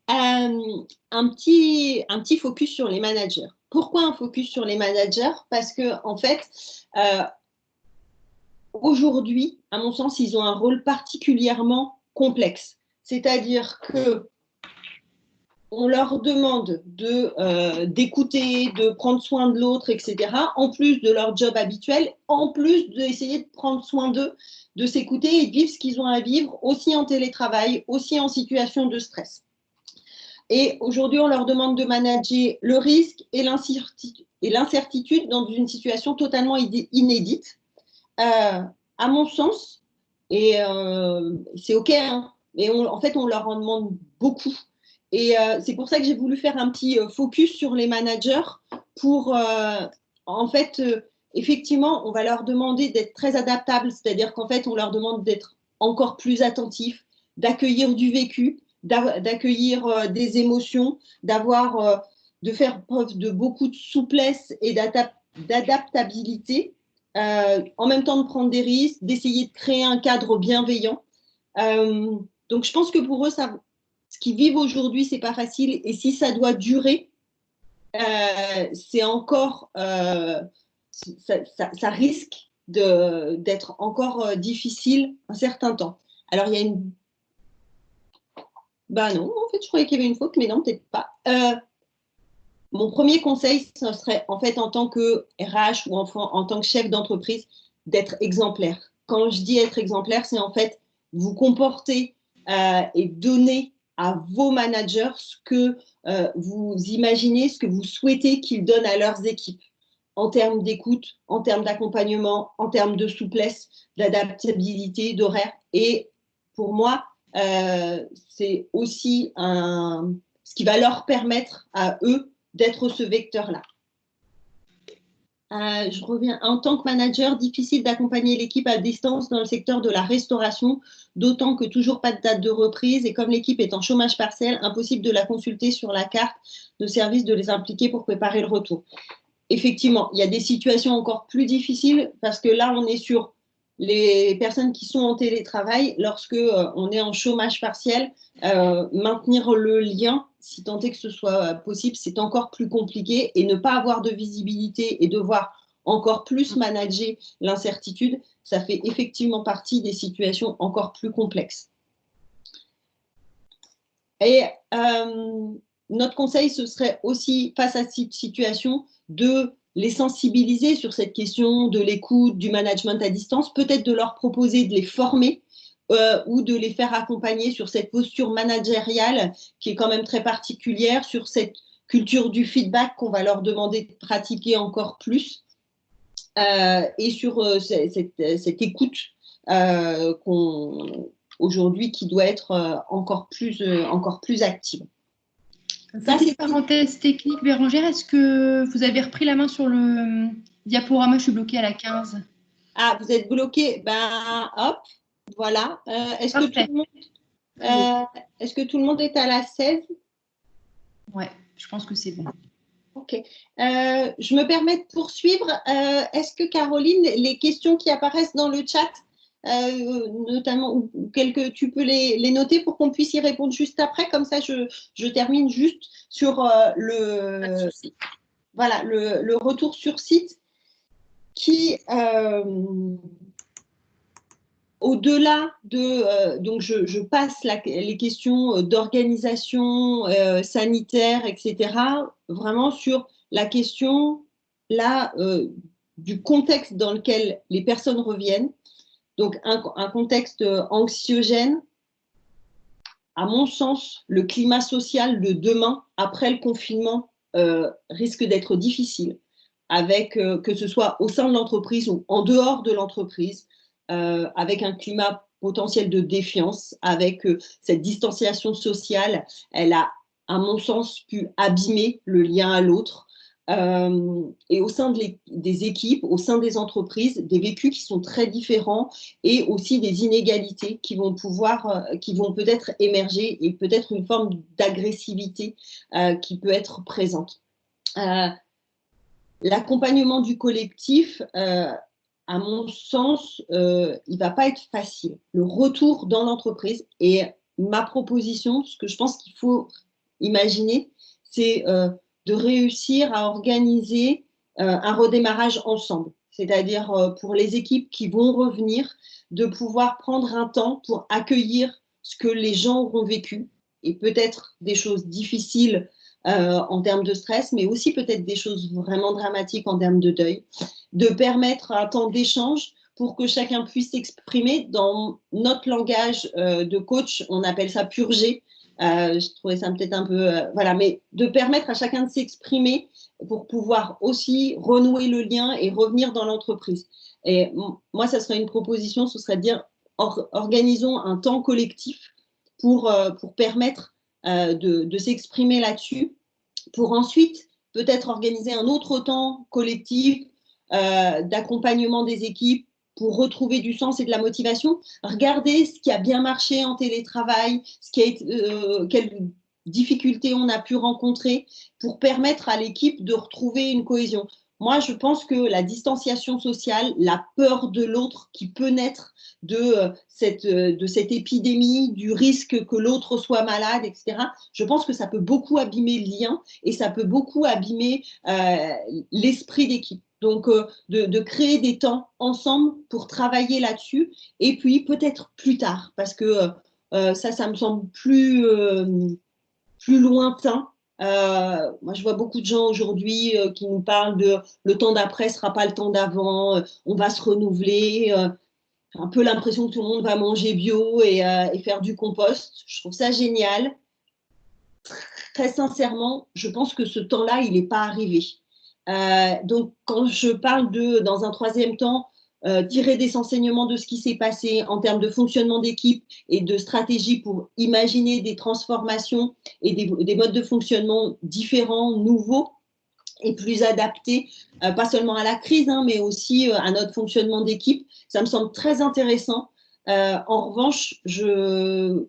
Un petit focus sur les managers. Pourquoi un focus sur les managers? Parce que, en fait, aujourd'hui, à mon sens, ils ont un rôle particulièrement complexe. C'est-à-dire que on leur demande d'écouter, de prendre soin de l'autre, etc., en plus de leur job habituel, en plus d'essayer de prendre soin d'eux, de s'écouter et de vivre ce qu'ils ont à vivre, aussi en télétravail, aussi en situation de stress. Et aujourd'hui, on leur demande de manager le risque et l'incertitude dans une situation totalement inédite. À mon sens, et c'est OK, hein, mais en fait, on leur en demande beaucoup. Et c'est pour ça que j'ai voulu faire un petit focus sur les managers pour, en fait, effectivement, on va leur demander d'être très adaptables, c'est-à-dire qu'en fait, on leur demande d'être encore plus attentifs, d'accueillir du vécu, d'accueillir des émotions, de faire preuve de beaucoup de souplesse et d'adaptabilité, en même temps de prendre des risques, d'essayer de créer un cadre bienveillant. Donc, je pense que pour eux, ce qu'ils vivent aujourd'hui, c'est pas facile. Et si ça doit durer, c'est encore, ça risque d'être encore difficile un certain temps. Alors, il y a une... Ben non, en fait, je croyais qu'il y avait une faute, mais non, peut-être pas. Mon premier conseil, ce serait, en fait, en tant que RH ou en tant que chef d'entreprise, d'être exemplaire. Quand je dis être exemplaire, c'est en fait vous comporter et donner à vos managers ce que vous imaginez, ce que vous souhaitez qu'ils donnent à leurs équipes en termes d'écoute, en termes d'accompagnement, en termes de souplesse, d'adaptabilité, d'horaire. Et pour moi, c'est aussi ce qui va leur permettre à eux d'être ce vecteur-là. Je reviens. En tant que manager, difficile d'accompagner l'équipe à distance dans le secteur de la restauration, d'autant que toujours pas de date de reprise et comme l'équipe est en chômage partiel, impossible de la consulter sur la carte de service, de les impliquer pour préparer le retour. Effectivement, il y a des situations encore plus difficiles parce que là, on est sur les personnes qui sont en télétravail. Lorsque on est en chômage partiel, maintenir le lien, si tant est que ce soit possible, c'est encore plus compliqué et ne pas avoir de visibilité et devoir encore plus manager l'incertitude, ça fait effectivement partie des situations encore plus complexes. Et notre conseil, ce serait aussi, face à cette situation, de les sensibiliser sur cette question de l'écoute, du management à distance, peut-être de leur proposer de les former ou de les faire accompagner sur cette posture managériale qui est quand même très particulière, sur cette culture du feedback qu'on va leur demander de pratiquer encore plus et sur cette écoute aujourd'hui qui doit être encore plus active. Petite parenthèse technique, Bérangère, est-ce que vous avez repris la main sur le diaporama? Je suis bloquée à la 15. Ah, vous êtes bloqué. Ben, hop, voilà. Est-ce que tout le monde est à la 16? Ouais, je pense que c'est bon. Ok. Je me permets de poursuivre. Est-ce que, Caroline, les questions qui apparaissent dans le chat, notamment, ou quelques, tu peux les noter pour qu'on puisse y répondre juste après? Comme ça, je termine juste sur Pas de souci. voilà, le retour sur site qui, au-delà de… donc, je passe les questions d'organisation sanitaire, etc., vraiment sur la question là, du contexte dans lequel les personnes reviennent. Donc, un contexte anxiogène. À mon sens, le climat social de demain, après le confinement, risque d'être difficile, avec, que ce soit au sein de l'entreprise ou en dehors de l'entreprise, avec un climat potentiel de défiance, avec cette distanciation sociale, elle a, à mon sens, pu abîmer le lien à l'autre. Et au sein des équipes, au sein des entreprises, des vécus qui sont très différents et aussi des inégalités qui vont peut-être émerger et peut-être une forme d'agressivité qui peut être présente. L'accompagnement du collectif, à mon sens, il ne va pas être facile. Le retour dans l'entreprise et ma proposition, ce que je pense qu'il faut imaginer, c'est de réussir à organiser un redémarrage ensemble. C'est-à-dire pour les équipes qui vont revenir, de pouvoir prendre un temps pour accueillir ce que les gens auront vécu et peut-être des choses difficiles en termes de stress, mais aussi peut-être des choses vraiment dramatiques en termes de deuil, de permettre un temps d'échange pour que chacun puisse s'exprimer dans notre langage de coach, on appelle ça purger. Je trouvais ça peut-être un peu… voilà, mais de permettre à chacun de s'exprimer pour pouvoir aussi renouer le lien et revenir dans l'entreprise. Et moi, ça serait une proposition, ce serait de dire organisons un temps collectif pour permettre de s'exprimer là-dessus, pour ensuite peut-être organiser un autre temps collectif d'accompagnement des équipes pour retrouver du sens et de la motivation. Regardez ce qui a bien marché en télétravail, quelles difficultés on a pu rencontrer pour permettre à l'équipe de retrouver une cohésion. Moi, je pense que la distanciation sociale, la peur de l'autre qui peut naître de cette épidémie, du risque que l'autre soit malade, etc., je pense que ça peut beaucoup abîmer le lien et ça peut beaucoup abîmer l'esprit d'équipe. Donc, de créer des temps ensemble pour travailler là-dessus et puis peut-être plus tard, parce que ça me semble plus lointain. Moi, je vois beaucoup de gens aujourd'hui qui nous parlent de le temps d'après ne sera pas le temps d'avant, on va se renouveler. J'ai un peu l'impression que tout le monde va manger bio et faire du compost. Je trouve ça génial. Très sincèrement, je pense que ce temps-là, il n'est pas arrivé. Donc, quand je parle dans un troisième temps, tirer des enseignements de ce qui s'est passé en termes de fonctionnement d'équipe et de stratégie pour imaginer des transformations et des modes de fonctionnement différents, nouveaux et plus adaptés, pas seulement à la crise, hein, mais aussi à notre fonctionnement d'équipe, ça me semble très intéressant. En revanche, je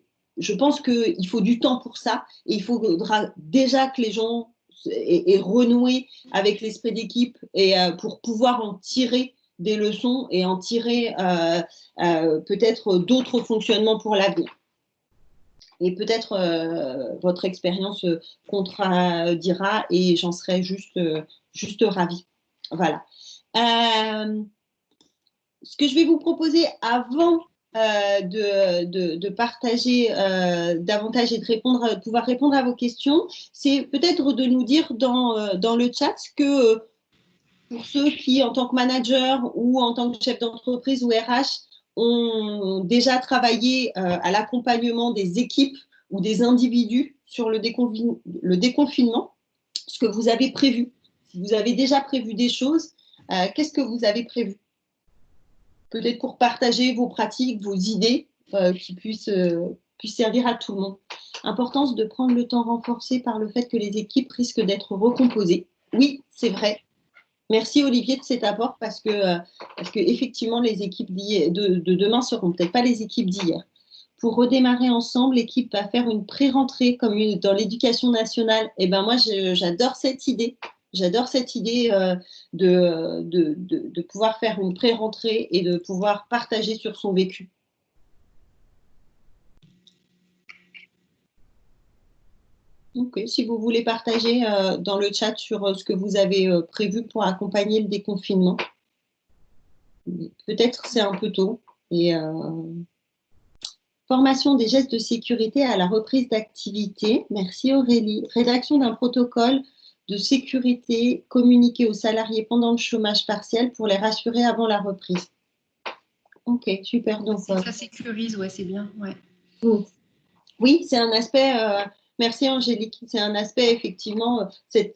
pense qu'il faut du temps pour ça et il faudra déjà que les gens aient renoué avec l'esprit d'équipe et pour pouvoir en tirer des leçons et en tirer peut-être d'autres fonctionnements pour l'avenir. Et peut-être votre expérience contredira et j'en serais juste ravie. Voilà. Ce que je vais vous proposer avant de partager davantage et de pouvoir répondre à vos questions, c'est peut-être de nous dire dans le chat que pour ceux qui, en tant que manager ou en tant que chef d'entreprise ou RH, ont déjà travaillé à l'accompagnement des équipes ou des individus sur le déconfinement, ce que vous avez prévu. Si vous avez déjà prévu des choses, qu'est-ce que vous avez prévu? Peut-être pour partager vos pratiques, vos idées qui puissent servir à tout le monde. Importance de prendre le temps renforcé par le fait que les équipes risquent d'être recomposées. Oui, c'est vrai. Merci Olivier de cet apport parce que effectivement les équipes de demain seront peut-être pas les équipes d'hier. Pour redémarrer ensemble, l'équipe va faire une pré-rentrée comme dans l'éducation nationale. Et ben moi j'adore cette idée J'adore cette idée de pouvoir faire une pré-rentrée et de pouvoir partager sur son vécu. Ok, si vous voulez partager dans le chat sur ce que vous avez prévu pour accompagner le déconfinement. Peut-être c'est un peu tôt. Et formation des gestes de sécurité à la reprise d'activité. Merci Aurélie. Rédaction d'un protocole de sécurité communiqué aux salariés pendant le chômage partiel pour les rassurer avant la reprise. Ok, super. Donc, ça sécurise, ouais, c'est bien. Ouais. Oui, c'est un aspect, merci Angélique, c'est un aspect effectivement, cette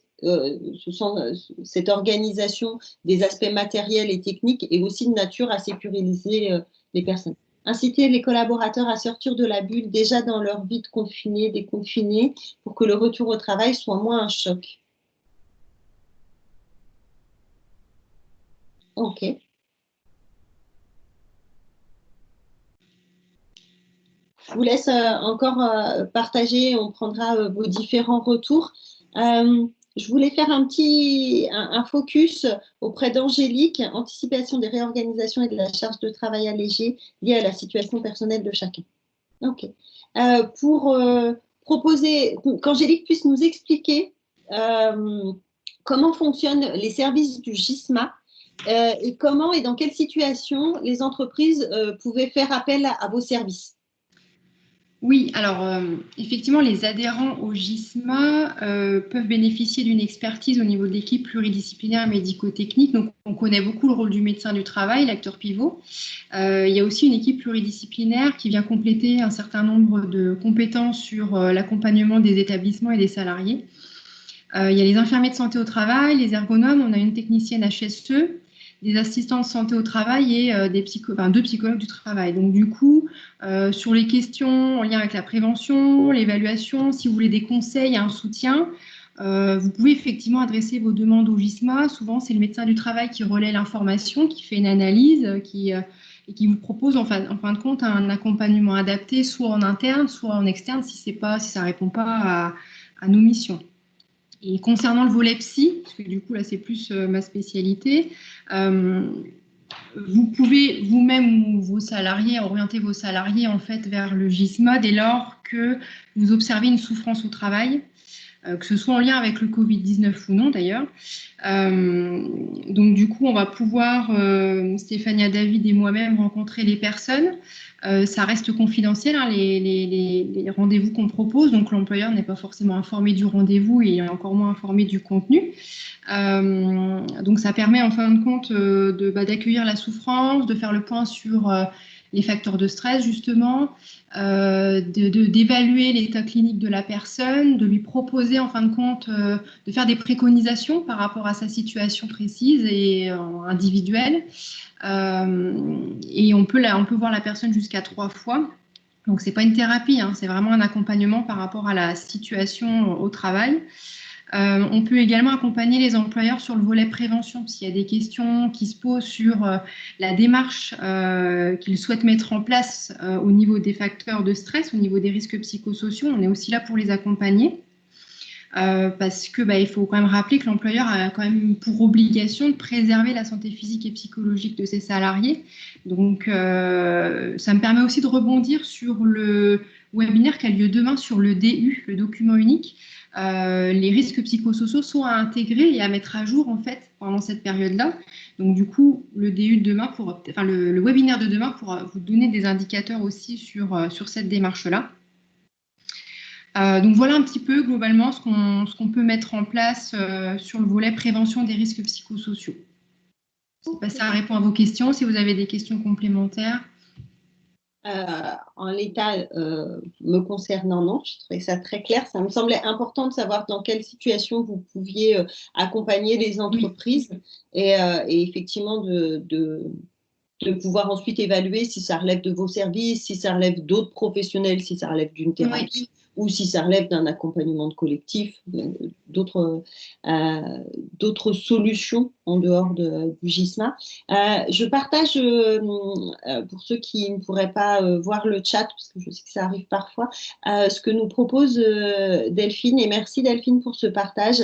organisation des aspects matériels et techniques est aussi de nature à sécuriser les personnes. Inciter les collaborateurs à sortir de la bulle déjà dans leur vie de confiné, déconfiné, pour que le retour au travail soit moins un choc. Ok. Je vous laisse encore partager, on prendra vos différents retours. Je voulais faire un focus auprès d'Angélique, anticipation des réorganisations et de la charge de travail allégée liée à la situation personnelle de chacun. Ok. Pour proposer qu'Angélique puisse nous expliquer comment fonctionnent les services du GISMA et comment et dans quelles situations les entreprises pouvaient faire appel à vos services. Oui, alors effectivement, les adhérents au GISMA peuvent bénéficier d'une expertise au niveau de l'équipe pluridisciplinaire médico-technique. Donc, on connaît beaucoup le rôle du médecin du travail, l'acteur pivot. Il y a aussi une équipe pluridisciplinaire qui vient compléter un certain nombre de compétences sur l'accompagnement des établissements et des salariés. Il y a les infirmiers de santé au travail, les ergonomes, on a une technicienne HSE, des assistants de santé au travail et deux psychologues du travail. Donc du coup, sur les questions en lien avec la prévention, l'évaluation, si vous voulez des conseils, un soutien, vous pouvez effectivement adresser vos demandes au GISMA. Souvent, c'est le médecin du travail qui relaie l'information, qui fait une analyse, et qui vous propose en fin de compte un accompagnement adapté, soit en interne, soit en externe, si ça ne répond pas à nos missions. Et concernant le volet psy, parce que du coup là c'est plus ma spécialité, vous pouvez vous-même ou vos salariés orienter vos salariés en fait vers le GISMA dès lors que vous observez une souffrance au travail, que ce soit en lien avec le Covid-19 ou non d'ailleurs. Donc du coup, on va pouvoir, Stéphania David et moi-même, rencontrer les personnes. Ça reste confidentiel, hein, les rendez-vous qu'on propose, donc l'employeur n'est pas forcément informé du rendez-vous et encore moins informé du contenu. Donc ça permet en fin de compte d'accueillir la souffrance, de faire le point sur les facteurs de stress justement, d'évaluer l'état clinique de la personne, de lui proposer en fin de compte de faire des préconisations par rapport à sa situation précise et individuelle. Et on peut voir la personne jusqu'à 3 fois. Donc c'est pas une thérapie, hein, c'est vraiment un accompagnement par rapport à la situation au travail. On peut également accompagner les employeurs sur le volet prévention. S'il y a des questions qui se posent sur la démarche qu'ils souhaitent mettre en place au niveau des facteurs de stress, au niveau des risques psychosociaux, on est aussi là pour les accompagner. Parce que il faut quand même rappeler que l'employeur a quand même pour obligation de préserver la santé physique et psychologique de ses salariés. Donc, ça me permet aussi de rebondir sur le webinaire qui a lieu demain sur le DU, le document unique. Les risques psychosociaux sont à intégrer et à mettre à jour en fait pendant cette période-là. Donc du coup, le DU de demain, le webinaire de demain pourra vous donner des indicateurs aussi sur cette démarche-là. Donc voilà un petit peu globalement ce qu'on peut mettre en place sur le volet prévention des risques psychosociaux. Ça répond à vos questions. Si vous avez des questions complémentaires. En l'état me concernant, non, je trouvais ça très clair. Ça me semblait important de savoir dans quelle situation vous pouviez accompagner les entreprises et effectivement de pouvoir ensuite évaluer si ça relève de vos services, si ça relève d'autres professionnels, si ça relève d'une thérapie ou si ça relève d'un accompagnement de collectif, d'autres solutions en dehors du GISMA. Je partage, pour ceux qui ne pourraient pas voir le chat, parce que je sais que ça arrive parfois, ce que nous propose Delphine, et merci Delphine pour ce partage.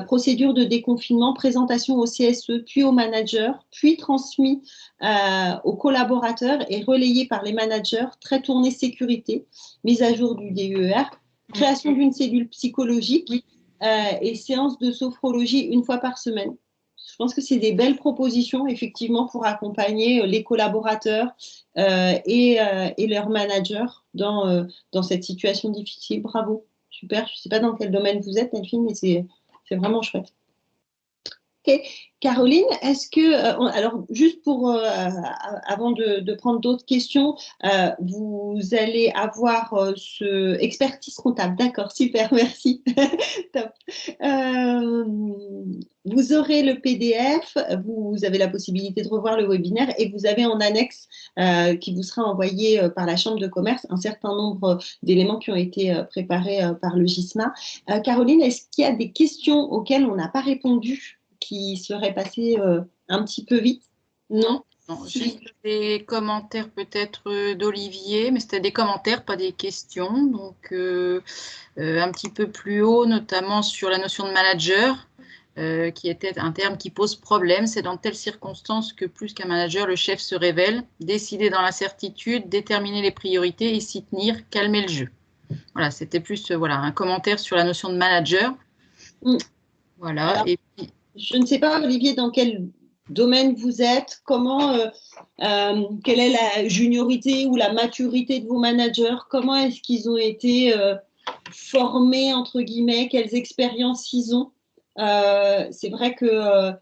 Procédure de déconfinement, présentation au CSE, puis au manager, puis transmis aux collaborateurs et relayé par les managers, très tourné sécurité, mise à jour du DER, création d'une cellule psychologique et séance de sophrologie une fois par semaine. Je pense que c'est des belles propositions, effectivement, pour accompagner les collaborateurs et leurs managers dans cette situation difficile. Bravo, super. Je ne sais pas dans quel domaine vous êtes, Delphine, mais c'est vraiment chouette. Okay. Caroline, est-ce que, alors juste pour, avant de prendre d'autres questions, vous allez avoir ce expertise comptable, d'accord, super, merci. Top. Vous aurez le PDF, vous avez la possibilité de revoir le webinaire et vous avez en annexe qui vous sera envoyé par la Chambre de commerce un certain nombre d'éléments qui ont été préparés par le GISMA. Caroline, est-ce qu'il y a des questions auxquelles on n'a pas répondu qui serait passé un petit peu vite? Non, juste des commentaires peut-être d'Olivier, mais c'était des commentaires, pas des questions. Donc, un petit peu plus haut, notamment sur la notion de manager, qui était un terme qui pose problème. C'est dans telles circonstances que plus qu'un manager, le chef se révèle, décider dans l'incertitude, déterminer les priorités et s'y tenir, calmer le jeu. Voilà, c'était plus un commentaire sur la notion de manager. Voilà. Alors, et puis, je ne sais pas, Olivier, dans quel domaine vous êtes, quelle est la juniorité ou la maturité de vos managers, comment est-ce qu'ils ont été formés, entre guillemets, quelles expériences ils ont. C'est vrai que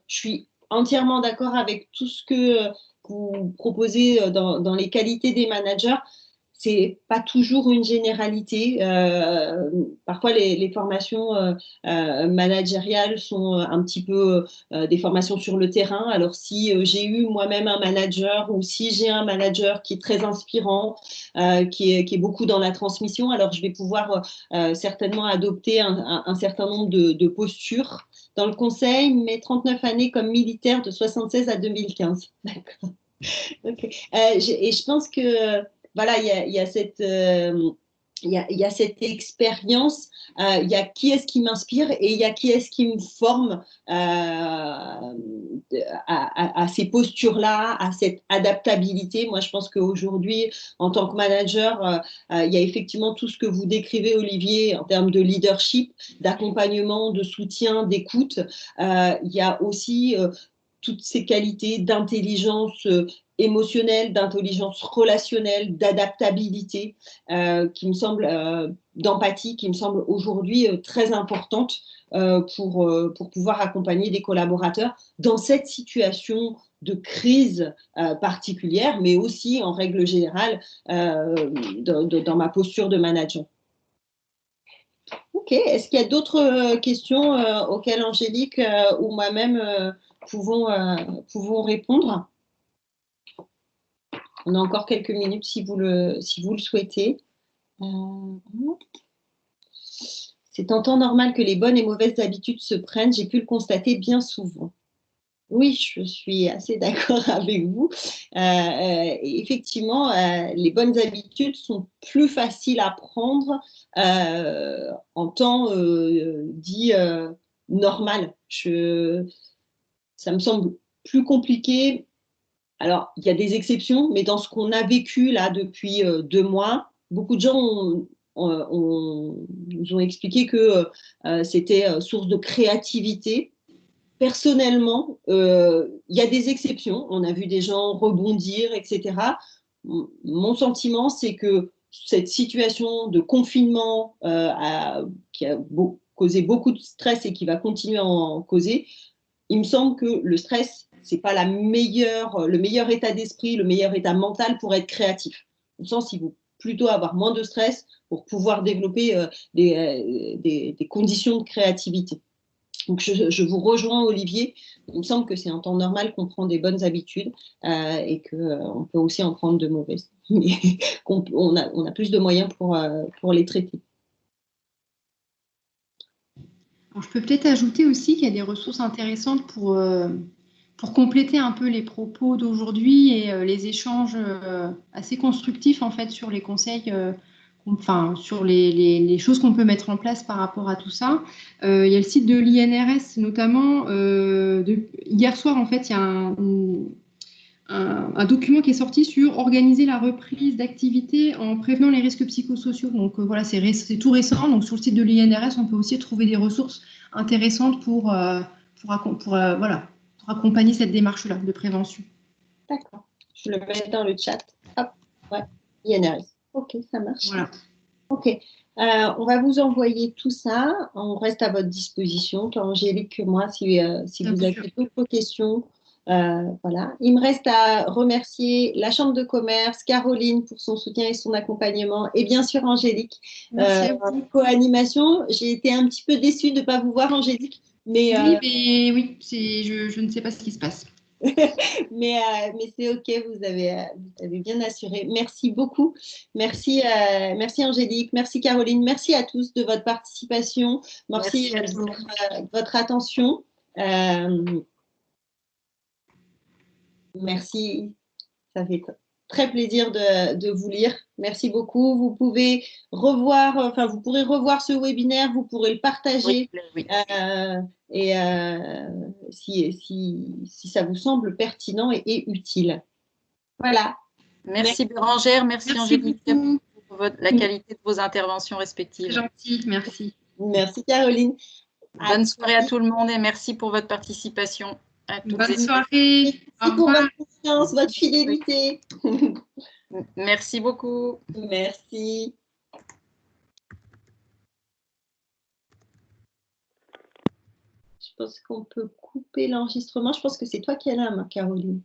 je suis entièrement d'accord avec tout ce que vous proposez dans les qualités des managers. C'est pas toujours une généralité. Parfois, les formations managériales sont un petit peu des formations sur le terrain. Alors, si j'ai eu moi-même un manager ou si j'ai un manager qui est très inspirant, qui est beaucoup dans la transmission, alors je vais pouvoir certainement adopter un certain nombre de postures. Dans le conseil, mes 39 années comme militaire de 76 à 2015. D'accord. Okay. Et je pense que voilà, il y a cette expérience, il y a qui est-ce qui m'inspire et il y a qui est-ce qui me forme à ces postures-là, à cette adaptabilité. Moi, je pense qu'aujourd'hui, en tant que manager, il y a effectivement tout ce que vous décrivez, Olivier, en termes de leadership, d'accompagnement, de soutien, d'écoute. Il y a aussi toutes ces qualités d'intelligence émotionnelle, d'intelligence relationnelle, d'adaptabilité, qui me semble, d'empathie, qui me semble aujourd'hui très importante pour pouvoir accompagner des collaborateurs dans cette situation de crise particulière, mais aussi en règle générale dans ma posture de manager. Ok, est-ce qu'il y a d'autres questions auxquelles Angélique ou moi-même pouvons répondre? On a encore quelques minutes si vous le souhaitez. C'est en temps normal que les bonnes et mauvaises habitudes se prennent. J'ai pu le constater bien souvent. Oui, je suis assez d'accord avec vous. Effectivement, les bonnes habitudes sont plus faciles à prendre en temps dit normal. Ça me semble plus compliqué. Alors, il y a des exceptions, mais dans ce qu'on a vécu là depuis 2 mois, beaucoup de gens nous ont expliqué que c'était source de créativité. Personnellement, il y a des exceptions. On a vu des gens rebondir, etc. Mon sentiment, c'est que cette situation de confinement qui a causé beaucoup de stress et qui va continuer à en causer, il me semble que le stress, c'est pas le meilleur état d'esprit, le meilleur état mental pour être créatif. Au sens, il faut plutôt avoir moins de stress pour pouvoir développer des conditions de créativité. Donc, je vous rejoins, Olivier. Il me semble que c'est en temps normal qu'on prend des bonnes habitudes et qu'on peut aussi en prendre de mauvaises. Mais on a plus de moyens pour les traiter. Alors, je peux peut-être ajouter aussi qu'il y a des ressources intéressantes pour compléter un peu les propos d'aujourd'hui et les échanges assez constructifs en fait sur les conseils, enfin sur les choses qu'on peut mettre en place par rapport à tout ça. Il y a le site de l'INRS notamment. Hier soir en fait, il y a un document qui est sorti sur organiser la reprise d'activité en prévenant les risques psychosociaux. Donc voilà, c'est tout récent. Donc sur le site de l'INRS, on peut aussi trouver des ressources intéressantes voilà, pour accompagner cette démarche-là de prévention. D'accord. Je le mets dans le chat. Hop, ouais, INRS. Ok, ça marche. Voilà. Ok. On va vous envoyer tout ça. On reste à votre disposition, tant Angélique que moi, si vous avez d'autres questions. Voilà. Il me reste à remercier la Chambre de commerce, Caroline pour son soutien et son accompagnement, et bien sûr Angélique en co-animation. J'ai été un petit peu déçue de ne pas vous voir, Angélique. Mais, oui, je ne sais pas ce qui se passe. mais c'est OK, vous avez bien assuré. Merci beaucoup. Merci Angélique, merci Caroline, merci à tous de votre participation, merci de votre attention. Merci, ça fait très plaisir de vous lire. Merci beaucoup. Vous pourrez revoir ce webinaire, vous pourrez le partager. Oui. Si ça vous semble pertinent et utile. Voilà. Merci Bérangère, merci Angélique pour la qualité de vos interventions respectives. C'est gentil, merci. Merci Caroline. Bonne soirée à tout le monde et merci pour votre participation. Bonne soirée. Merci pour votre confiance, votre fidélité. Merci beaucoup. Merci. Je pense qu'on peut couper l'enregistrement. Je pense que c'est toi qui as la main, Caroline.